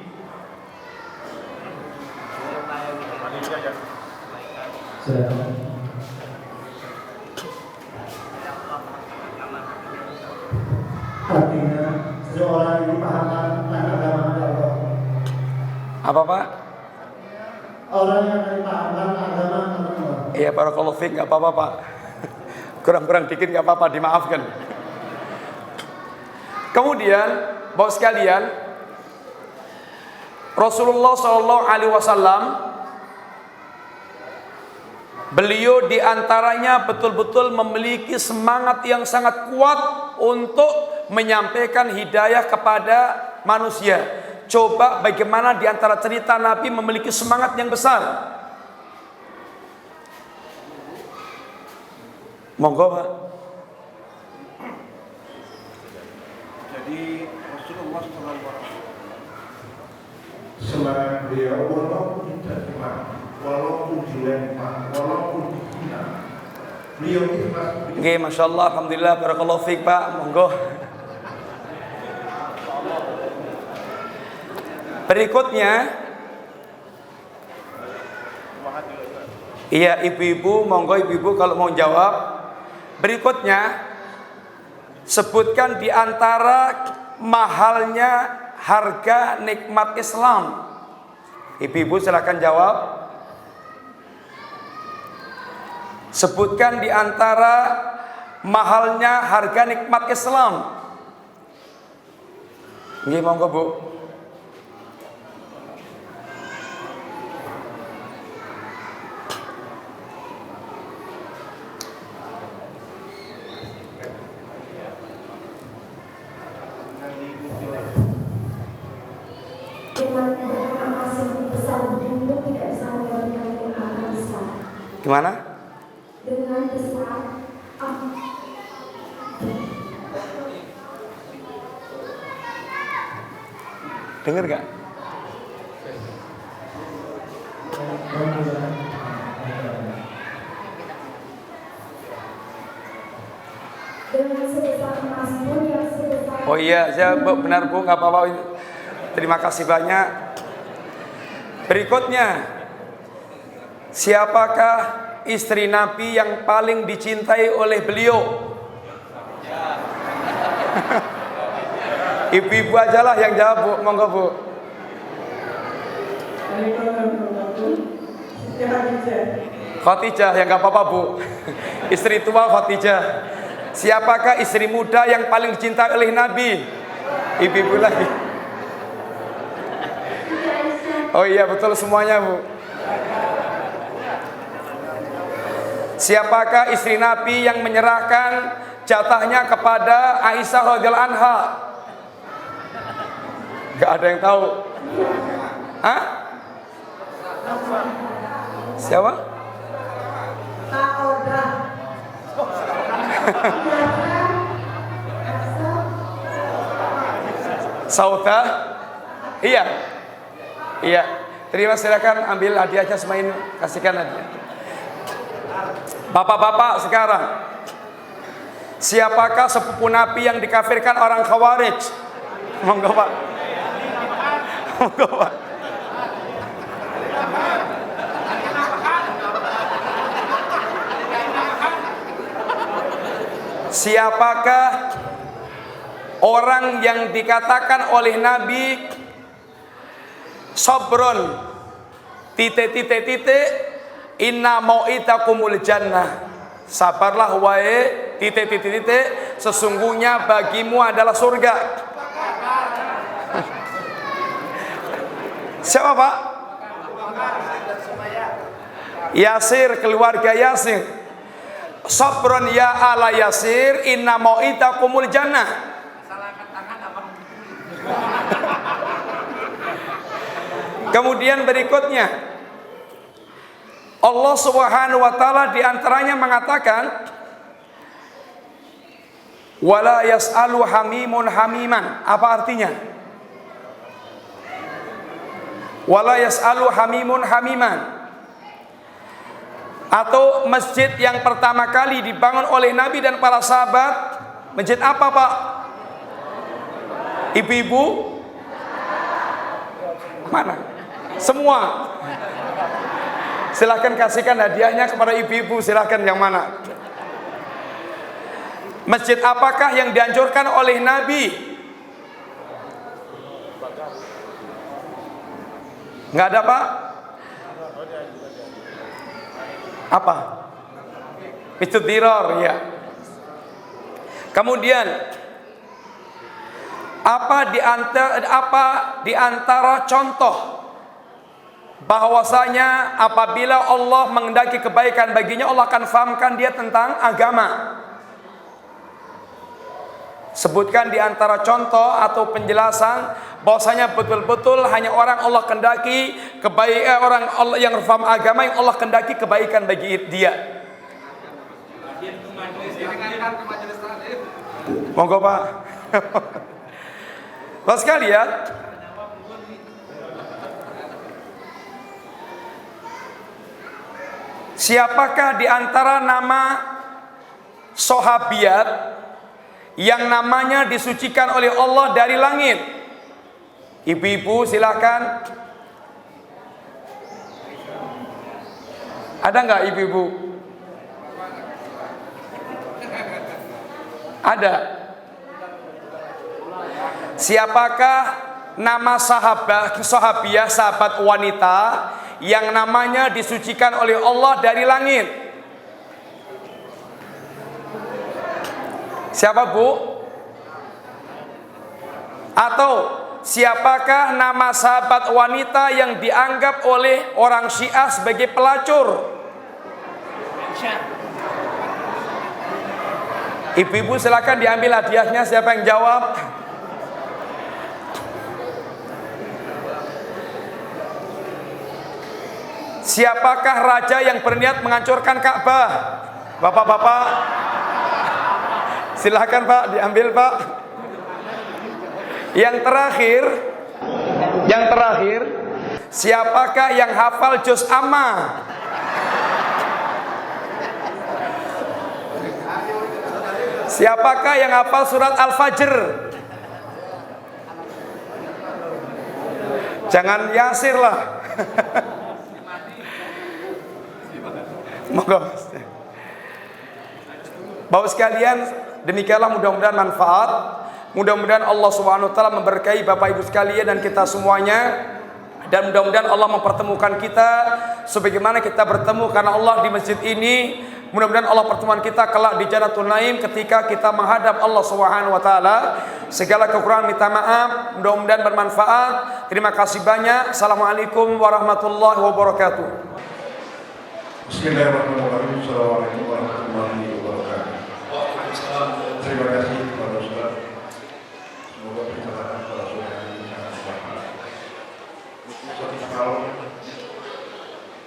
Artinya seorang yang dipahamkan tentang agama Allah. Apa Pak? Orang yang dipahamkan agama Allah. Iya, barakallahu fiik, enggak apa-apa Pak. Kurang-kurang dikit enggak apa-apa, dimaafkan. Kemudian, Bapak sekalian, Rasulullah Shallallahu Alaihi Wasallam, beliau diantaranya betul-betul memiliki semangat yang sangat kuat untuk menyampaikan hidayah kepada manusia. Coba bagaimana diantara cerita Nabi memiliki semangat yang besar. Monggo Pak. Jadi Rasulullah SAW Semangat beliau walaupun tidak cuma, walaupun dilempar, walaupun dihina, beliau ikhlas. Oke, masya Allah, alhamdulillah, barakallahu fiik Pak. Monggo. Berikutnya, iya ibu-ibu, monggo ibu-ibu kalau mau jawab. Berikutnya, sebutkan di antara mahalnya harga nikmat Islam? Ibu-ibu silakan jawab. Sebutkan di antara mahalnya harga nikmat Islam. Nggih, monggo Bu. Gimana? Dengan besar Dengar gak? dengan sebesar emas pun yang sebesar Oh iya, saya benar Bu, nggak apa-apa. Terima kasih banyak. Berikutnya, siapakah istri Nabi yang paling dicintai oleh beliau? Ibu-ibu ajalah yang jawab Bu, monggo Bu. Khadijah, ya nggak apa-apa Bu. Istri tua Khadijah. Siapakah istri muda yang paling dicintai oleh Nabi? Ibu-ibu lagi. Oh iya, betul semuanya Bu. Siapakah istri Nabi yang menyerahkan jatahnya kepada Aisyah radhiyallahu anha? Gak ada yang tahu. Hah? Siapa? Sauda? Iya. Iya. Terima, silakan ambil hadiahnya, semain kasihkan hadiah. Bapak-bapak sekarang, siapakah sepupu Nabi yang dikafirkan orang Khawarij? Monggo Pak. Monggo Pak. Siapakah orang yang dikatakan oleh Nabi sabron titik inna mau'idakumul jannah, sabarlah wahai titik sesungguhnya bagimu adalah surga. Siapa Pak? Yasir, keluarga Yasir. Sabron ya ala Yasir inna mau'idakumul jannah. Kemudian berikutnya, Allah Subhanahu wa taala di antaranya mengatakan wala yas'alu hamimun hamiman. Apa artinya? Wala yas'alu hamimun hamiman. Atau masjid yang pertama kali dibangun oleh Nabi dan para sahabat, masjid apa Pak? Ibu-ibu? Mana? Semua. Silahkan kasihkan hadiahnya kepada ibu-ibu. Silahkan, yang mana? Masjid apakah yang dianjurkan oleh Nabi? Nggak ada Pak? Apa? Masjid Dirar, ya. Kemudian apa di antara contoh bahwasanya apabila Allah menghendaki kebaikan baginya, Allah akan fahamkan dia tentang agama? Sebutkan di antara contoh atau penjelasan bahwasanya betul-betul hanya orang Allah kehendaki kebaikan, orang Allah yang faham agama, yang Allah kehendaki kebaikan bagi dia. Monggo Pak. Bapak sekalian, siapakah di antara nama sahabiat yang namanya disucikan oleh Allah dari langit? Ibu-ibu silakan. Ada nggak ibu-ibu? Ada. Siapakah nama sahabiah, sahabat wanita yang namanya disucikan oleh Allah dari langit? Siapa, Bu? Atau siapakah nama sahabat wanita yang dianggap oleh orang Syiah sebagai pelacur? Ibu-ibu silakan diambil hadiahnya. Siapa yang jawab? Siapakah raja yang berniat menghancurkan Ka'bah? Bapak-bapak, silakan Pak, diambil Pak. Yang terakhir, siapakah yang hafal juz amma? Siapakah yang hafal surat Al-Fajr? Jangan Yasir lah. Moga. Bapak sekalian, demikianlah mudah-mudahan manfaat. Mudah-mudahan Allah Subhanahu wa taala memberkahi Bapak Ibu sekalian dan kita semuanya. Dan mudah-mudahan Allah mempertemukan kita sebagaimana kita bertemu karena Allah di masjid ini. Mudah-mudahan Allah pertemuan kita kelak di Jannatul Naim ketika kita menghadap Allah Subhanahu wa taala. Segala kekurangan minta maaf, mudah-mudahan bermanfaat. Terima kasih banyak. Assalamualaikum warahmatullahi wabarakatuh. Bismillahirrahmanirrahim. Assalamualaikum warahmatullahi wabarakatuh. Terima kasih kepada Ustaz. Semoga perjalanan para saudara ini sangat bermanfaat. Satu hal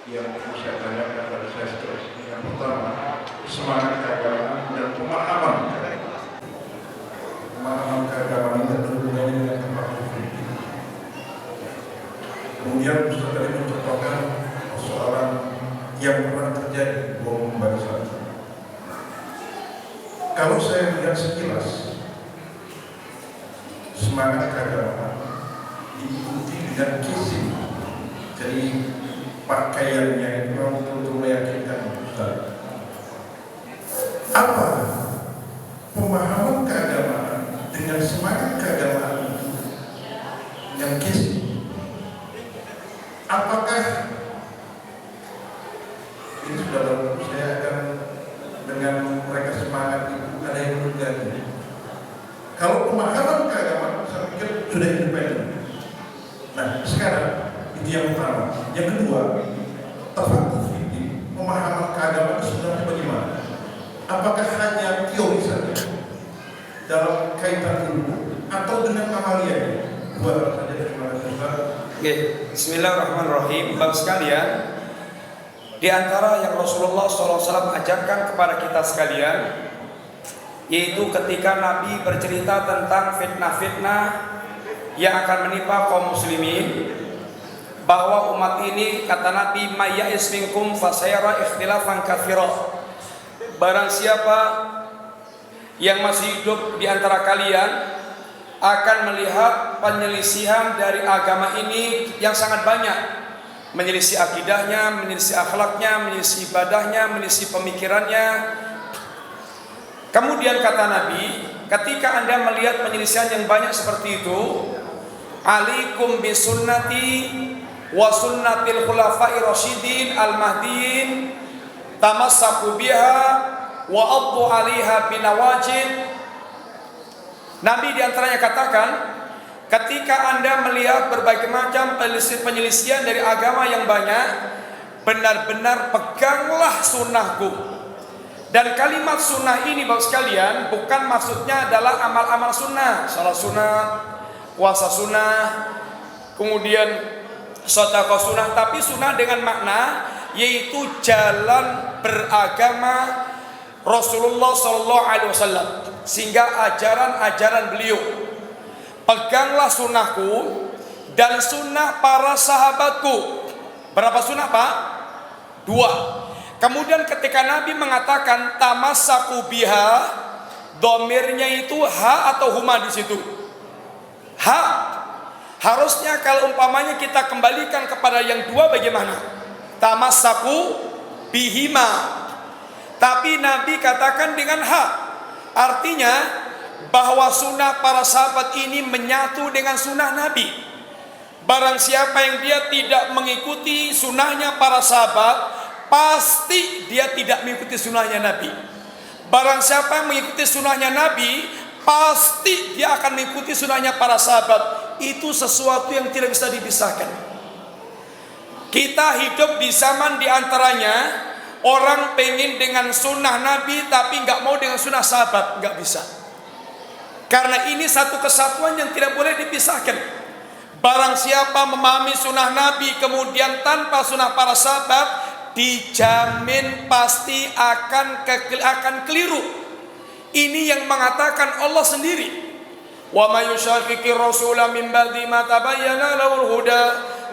yang saya tanyakan pada saya seterusnya. Yang pertama, semangat keagamaan dan pemahaman keagamaan dan hubungannya dengan tempat fikih. Kemudian Ustaz tadi mencontohkan persoalan yang pernah terjadi bom bangsa. Kalau saya lihat sekilas, semangat keagamaan diikuti dengan kisi, jadi pakaiannya itu memang betul-betul meyakinkan Ustaz. Apa pemahaman keagamaan dengan semangat keagamaan yang kisi? Apakah ini sudah baru saya akan dengan mereka semangat itu ada yang berganti. Kalau pemahaman keagamaan saya pikir sudah independen. Nah sekarang itu yang pertama. Yang kedua, tafakuh fikih, pemahaman keagamaan sebenarnya bagaimana? Apakah hanya teori saja dalam kaitan ilmu atau dengan amalia? Dua hal saja. Terima kasih Ustaz. Oke, Bismillahirrahmanirrahim. Bapak sekalian, di antara yang Rasulullah SAW ajarkan kepada kita sekalian, yaitu ketika Nabi bercerita tentang fitnah-fitnah yang akan menimpa kaum muslimin, bahwa umat ini, kata Nabi, mayya'is minkum fasayara ikhtilafan katsira. Barang siapa yang masih hidup di antara kalian akan melihat penyelisihan dari agama ini yang sangat banyak. Menyelisih akidahnya, menyelisih akhlaknya, menyelisih ibadahnya, menyelisih pemikirannya. Kemudian kata Nabi, ketika Anda melihat penyelisihan yang banyak seperti itu, alaikum bisunnati wa sunnatil khulafai rasyidin al-mahdiin tamassaku biha wa addu 'alaiha binawajid. Nabi diantaranya katakan, ketika Anda melihat berbagai macam penyelisihan dari agama yang banyak, benar-benar peganglah sunnahku. Dan kalimat sunnah ini Bapak sekalian, bukan maksudnya adalah amal-amal sunnah, salat sunnah, puasa sunnah, kemudian sedekah sunnah, tapi sunnah dengan makna yaitu jalan beragama Rasulullah SAW, sehingga ajaran-ajaran beliau. Peganglah sunnahku dan sunnah para sahabatku. Berapa sunnah Pak? 2. Kemudian ketika Nabi mengatakan tamassaku biha, domirnya itu ha atau huma di situ? Ha. Harusnya kalau umpamanya kita kembalikan kepada yang 2 bagaimana? Tamassaku bihima. Tapi Nabi katakan dengan ha. Artinya bahwa sunnah para sahabat ini menyatu dengan sunnah Nabi. Barang siapa yang dia tidak mengikuti sunnahnya para sahabat, pasti dia tidak mengikuti sunnahnya Nabi. Barang siapa yang mengikuti sunnahnya Nabi, pasti dia akan mengikuti sunnahnya para sahabat. Itu sesuatu yang tidak bisa dipisahkan. Kita hidup di zaman diantaranya orang pengen dengan sunnah Nabi tapi nggak mau dengan sunnah sahabat, nggak bisa. Karena ini satu kesatuan yang tidak boleh dipisahkan. Barang siapa memahami sunnah Nabi kemudian tanpa sunnah para sahabat, dijamin pasti akan keliru. Ini yang mengatakan Allah sendiri. Wa may yushaqiqir rasula min ba'di ma tabayyana lahul huda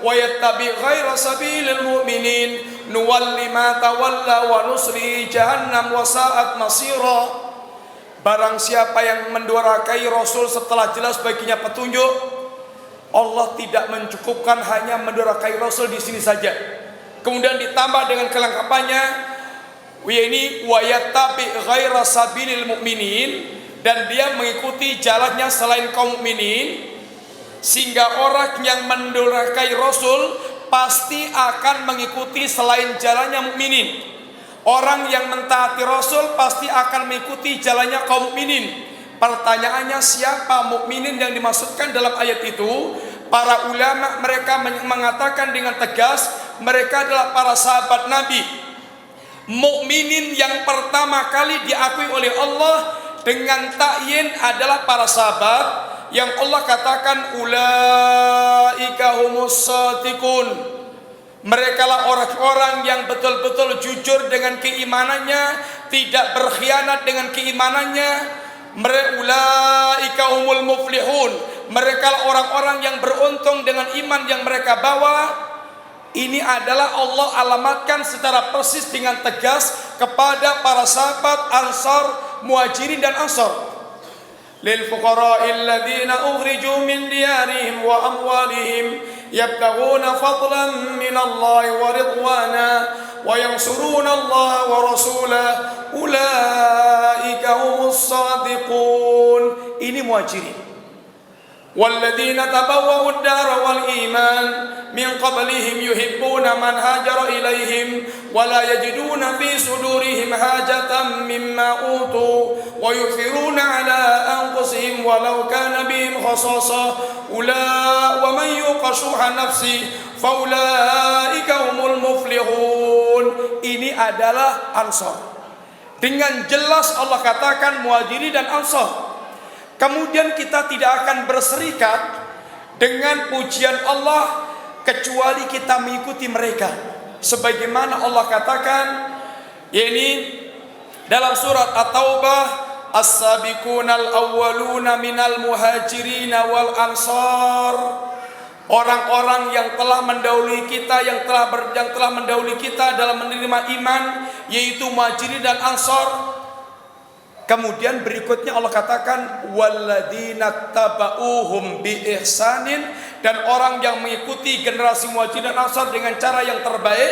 wa yattabi' ghaira sabilil mu'minin nuwalli ma tawalla wa nusli jahannam wa sa'at masira. Barang siapa yang mendurakai Rasul setelah jelas baginya petunjuk, Allah tidak mencukupkan hanya mendurakai Rasul di sini saja. Kemudian ditambah dengan kelengkapannya, ini wa yattabi' ghaira sabilil mu'minin, dan dia mengikuti jalannya selain kaum mukminin, sehingga orang yang mendurakai Rasul pasti akan mengikuti selain jalannya mukminin. Orang yang mentaati Rasul pasti akan mengikuti jalannya kaum mukminin. Pertanyaannya, siapa mukminin yang dimaksudkan dalam ayat itu? Para ulama mereka mengatakan dengan tegas, mereka adalah para sahabat Nabi. Mukminin yang pertama kali diakui oleh Allah dengan ta'yin adalah para sahabat, yang Allah katakan ulaika humus shadiqun. Mereka lah orang-orang yang betul-betul jujur dengan keimanannya, tidak berkhianat dengan keimanannya. Ulaika humul muflihun. Mereka lah orang-orang yang beruntung dengan iman yang mereka bawa. Ini adalah Allah alamatkan secara persis dengan tegas kepada para sahabat Ansar, Muhajirin dan Ansar. Lil fuqara'il ladzina ukhriju min diyarihim wa amwalihim yabtaghuna fadlan min Allah wa ridwana wa yansuruna Allah wa rasulahu ulaika humus shadiqun. Ini Muhajirin. والذين تبوأوا الدار والإيمان من قبلهم يحبون من هاجر إليهم ولا يجدون في صدورهم حاجة مما أوتوا ويؤثرون على أنفسهم ولو كان بهم خصاصة ومن يوق شح نفسه فأولئك هم المفلحون. Ini adalah Ansar. Dengan jelas Allah katakan Muhajirin dan Ansar. Kemudian kita tidak akan berserikat dengan pujian Allah kecuali kita mengikuti mereka. Sebagaimana Allah katakan, yakni dalam surat At-Taubah, as-sabiqunal awwaluna minal muhajirin wal ansar. Orang-orang yang telah mendahului kita, yang telah mendahului kita dalam menerima iman, yaitu Muhajirin dan Ansar. Kemudian berikutnya Allah katakan walladzina tabauhum bi ihsanin, dan orang yang mengikuti generasi Muhajirin dan Ansar dengan cara yang terbaik.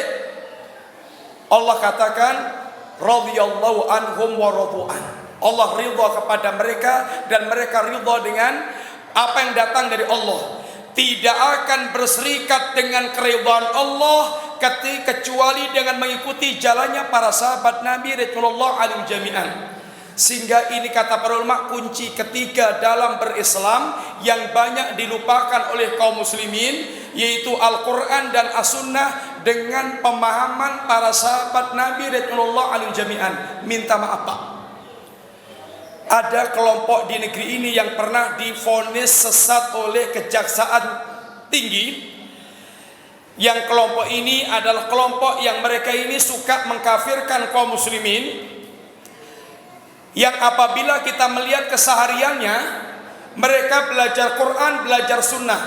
Allah katakan radhiyallahu anhum wa radu'an. Allah ridha kepada mereka dan mereka ridha dengan apa yang datang dari Allah. Tidak akan berserikat dengan keridhaan Allah kecuali dengan mengikuti jalannya para sahabat Nabi radhiyallahu anhum jami'an. Sehingga ini kata para ulama kunci ketiga dalam berislam yang banyak dilupakan oleh kaum muslimin, yaitu Al-Quran dan As-Sunnah dengan pemahaman para sahabat Nabi radhiyallahu anhum jami'an. Minta maaf Pak, ada kelompok di negeri ini yang pernah divonis sesat oleh Kejaksaan Tinggi. Yang kelompok ini adalah kelompok yang mereka ini suka mengkafirkan kaum muslimin, yang apabila kita melihat kesehariannya, mereka belajar Quran, belajar Sunnah.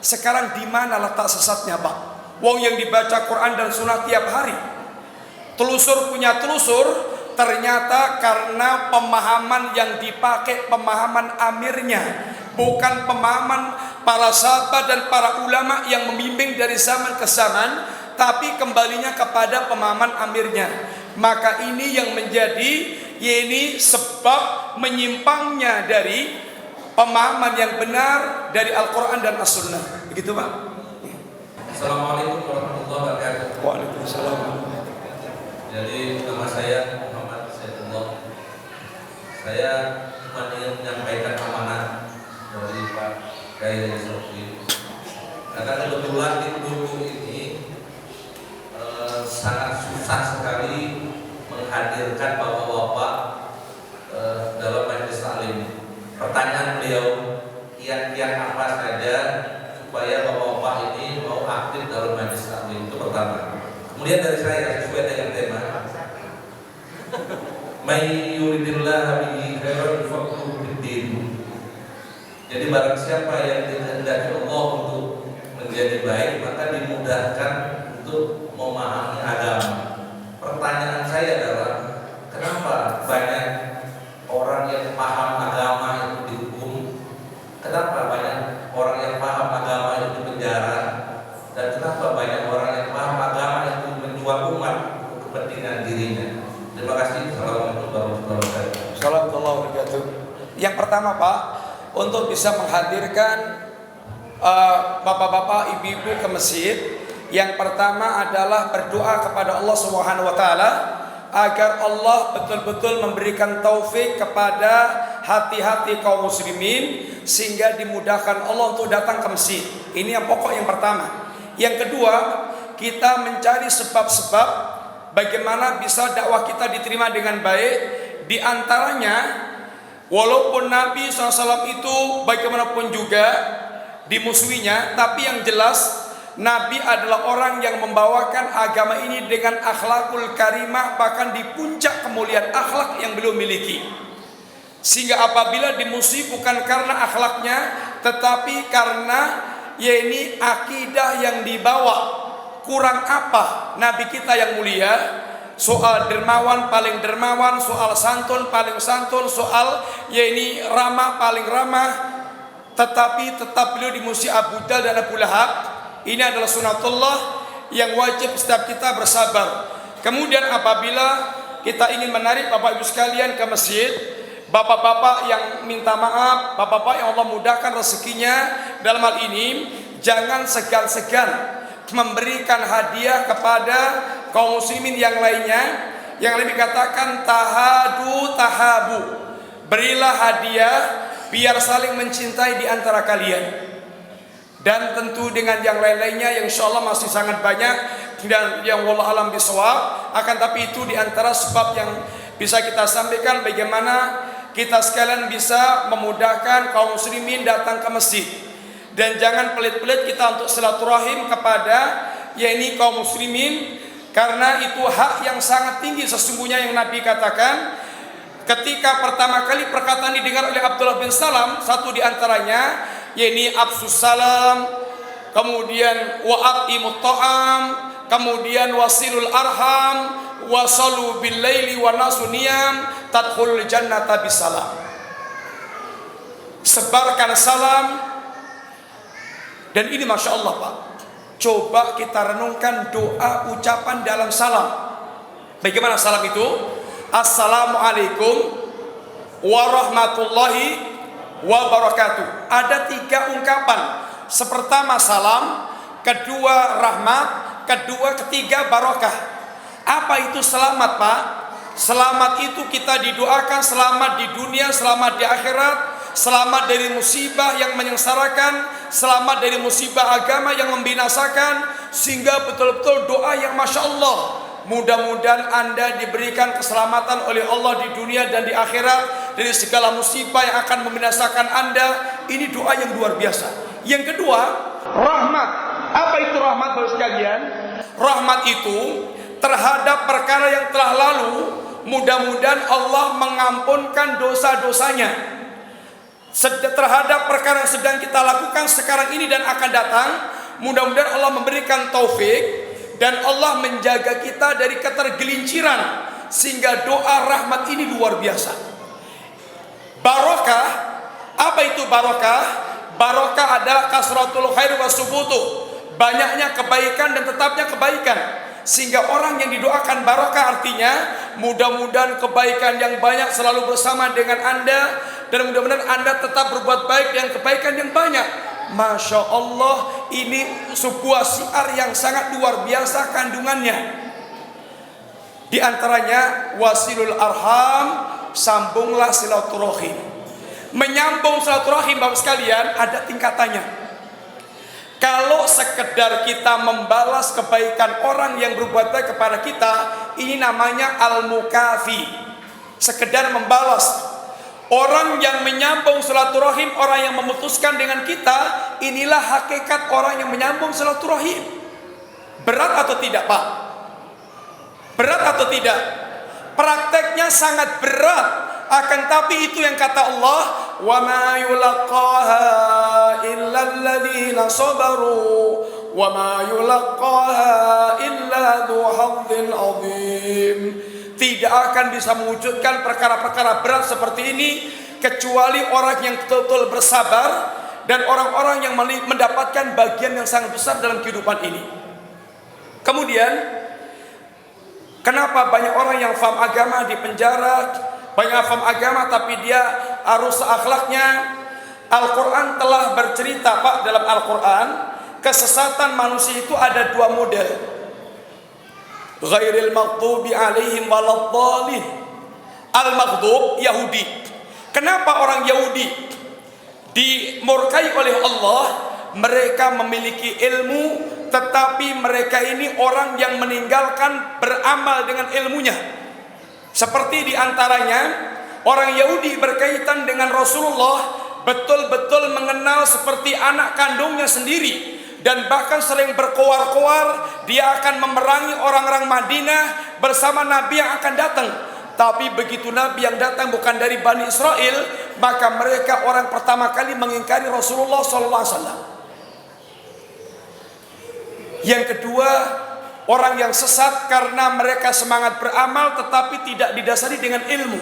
Sekarang di mana letak sesatnya Pak? Wong yang dibaca Quran dan Sunnah tiap hari. Telusur punya telusur, ternyata karena pemahaman yang dipakai pemahaman amirnya, bukan pemahaman para sahabat dan para ulama yang membimbing dari zaman ke zaman, tapi kembalinya kepada pemahaman amirnya. Maka ini yang menjadi sebab menyimpangnya dari pemahaman yang benar dari Al-Quran dan As-Sunnah. Begitu Pak. Assalamualaikum warahmatullahi wabarakatuh. Waalaikumsalam. Jadi nama saya Muhammad Saidullah. Saya cuma ingin menyampaikan amanah dari Pak Kiai Haji Shofie. Karena kebetulan di dulu ini sangat susah sekali menghadirkan bapak-bapak dalam majelis taklim. Pertanyaan beliau, kiat-kiat apa saja supaya bapak-bapak ini mau aktif dalam majelis taklim, itu pertama. Kemudian dari saya sesuai dengan tema, may yuridillah bihi khairan yufaqihuhu fid-din. Jadi barang siapa yang dikehendaki Allah untuk menjadi baik, maka dimudahkan untuk memahami agama. Pertanyaan saya adalah, kenapa banyak orang yang paham agama itu dihukum? Kenapa banyak orang yang paham agama itu dipenjara? Dan kenapa banyak orang yang paham agama itu menjual umat untuk kepentingan dirinya? Terima kasih. Assalamualaikum warahmatullahi wabarakatuh. Assalamualaikum warahmatullahi wabarakatuh. Yang pertama Pak, untuk bisa menghadirkan bapak-bapak, ibu-ibu ke masjid, yang pertama adalah berdoa kepada Allah Subhanahu wa taala agar Allah betul-betul memberikan taufik kepada hati-hati kaum muslimin sehingga dimudahkan Allah untuk datang ke masjid. Ini yang pokok yang pertama. Yang kedua, kita mencari sebab-sebab bagaimana bisa dakwah kita diterima dengan baik. Di antaranya, walaupun Nabi SAW itu bagaimanapun juga dimusuhinya, tapi yang jelas Nabi adalah orang yang membawakan agama ini dengan akhlakul karimah, bahkan di puncak kemuliaan akhlak yang beliau miliki. Sehingga apabila dimusuhi bukan karena akhlaknya, tetapi karena ini akidah yang dibawa. Kurang apa Nabi kita yang mulia? Soal dermawan paling dermawan, soal santun paling santun, soal ini ramah paling ramah, tetapi tetap beliau dimusuhi Abu Jahal dan Abu Lahab. Ini adalah sunatullah yang wajib setiap kita bersabar. Kemudian apabila kita ingin menarik Bapak Ibu sekalian ke masjid, bapak-bapak yang minta maaf, bapak-bapak yang Allah mudahkan rezekinya dalam hal ini, jangan segan-segan memberikan hadiah kepada kaum muslimin yang lainnya. Yang lebih katakan tahadu tahabu, berilah hadiah biar saling mencintai di antara kalian. Dan tentu dengan yang lain-lainnya yang insya Allah masih sangat banyak dan yang wallahu alam bisawab. Akan tapi itu di antara sebab yang bisa kita sampaikan bagaimana kita sekalian bisa memudahkan kaum muslimin datang ke masjid. Dan jangan pelit-pelit kita untuk silaturahim kepada kaum muslimin, karena itu hak yang sangat tinggi sesungguhnya yang Nabi katakan. Ketika pertama kali perkataan didengar oleh Abdullah bin Salam, satu di antaranya absus salam, kemudian wa'atimut ta'am, kemudian wasilul arham, wasalu bil laili wa nasu niyam, tadkhulul jannata bisalam. Sebarkan salam. Dan ini Masya Allah Pak, coba kita renungkan doa ucapan dalam salam. Bagaimana salam itu? Assalamualaikum warahmatullahi wabarakatuh. Ada 3 ungkapan. Pertama salam, kedua rahmat, ketiga barokah. Apa itu selamat Pak? Selamat itu kita didoakan selamat di dunia, selamat di akhirat, selamat dari musibah yang menyengsarakan, selamat dari musibah agama yang membinasakan, sehingga betul-betul doa yang Masya Allah. Mudah-mudahan Anda diberikan keselamatan oleh Allah di dunia dan di akhirat dari segala musibah yang akan membinasakan Anda. Ini doa yang luar biasa. Yang kedua, rahmat. Apa itu rahmat Bapak sekalian? Rahmat itu terhadap perkara yang telah lalu, mudah-mudahan Allah mengampunkan dosa-dosanya. Terhadap perkara yang sedang kita lakukan sekarang ini dan akan datang, mudah-mudahan Allah memberikan taufik dan Allah menjaga kita dari ketergelinciran, sehingga doa rahmat ini luar biasa. Barokah, apa itu barokah? Barokah adalah kasratul khair wa subutu, banyaknya kebaikan dan tetapnya kebaikan. Sehingga orang yang didoakan barokah artinya Mudah-mudahan kebaikan yang banyak selalu bersama dengan Anda, dan mudah-mudahan Anda tetap berbuat baik dengan kebaikan yang banyak. Masya Allah, ini sebuah syiar yang sangat luar biasa kandungannya. Di antaranya wasilul arham, sambunglah silaturahim. Menyambung silaturahim Bapak sekalian ada tingkatannya. Kalau sekedar kita membalas kebaikan orang yang berbuat baik kepada kita, ini namanya al-mukafi, sekedar membalas. Orang yang menyambung silaturahim, orang yang memutuskan dengan kita, inilah hakikat orang yang menyambung silaturahim. Berat atau tidak Pak? Berat atau tidak? Prakteknya sangat berat. Akan tapi itu yang kata Allah, wa ma yulaqaha illa alladziina sabaru wa ma yulaqaha illa dzu hazzin 'adzim. Tidak akan bisa mewujudkan perkara-perkara berat seperti ini kecuali orang yang betul-betul bersabar dan orang-orang yang mendapatkan bagian yang sangat besar dalam kehidupan ini. Kemudian, kenapa banyak orang yang faham agama di penjara? Banyak faham agama tapi dia harus akhlaknya. Al-Quran telah bercerita Pak, dalam Al-Quran kesesatan manusia itu ada dua model. Ghairil maghdubi alaihim waladhdallin. Al-maghdub Yahudi. Kenapa orang Yahudi dimurkai oleh Allah? Mereka memiliki ilmu, tetapi mereka ini orang yang meninggalkan beramal dengan ilmunya. Seperti diantaranya orang Yahudi berkaitan dengan Rasulullah, betul-betul mengenal seperti anak kandungnya sendiri, dan bahkan sering berkoar-koar dia akan memerangi orang-orang Madinah bersama Nabi yang akan datang. Tapi begitu Nabi yang datang bukan dari Bani Israel, maka mereka orang pertama kali mengingkari Rasulullah SAW. Yang kedua, orang yang sesat karena mereka semangat beramal tetapi tidak didasari dengan ilmu.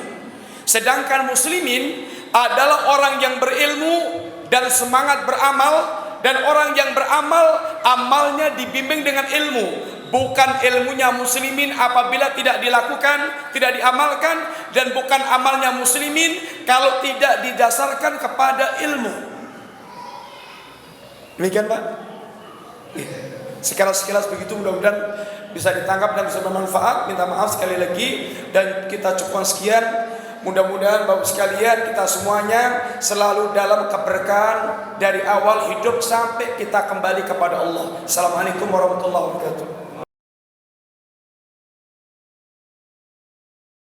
Sedangkan muslimin adalah orang yang berilmu dan semangat beramal, dan orang yang beramal amalnya dibimbing dengan ilmu, bukan ilmunya muslimin apabila tidak dilakukan, tidak diamalkan, dan bukan amalnya muslimin kalau tidak didasarkan kepada ilmu. Demikian Pak. Sekilas begitu, mudah-mudahan bisa ditangkap dan bisa bermanfaat. Minta maaf sekali lagi dan kita cukupkan sekian. Mudah-mudahan Bapak sekalian kita semuanya selalu dalam keberkahan dari awal hidup sampai kita kembali kepada Allah. Assalamualaikum warahmatullahi wabarakatuh.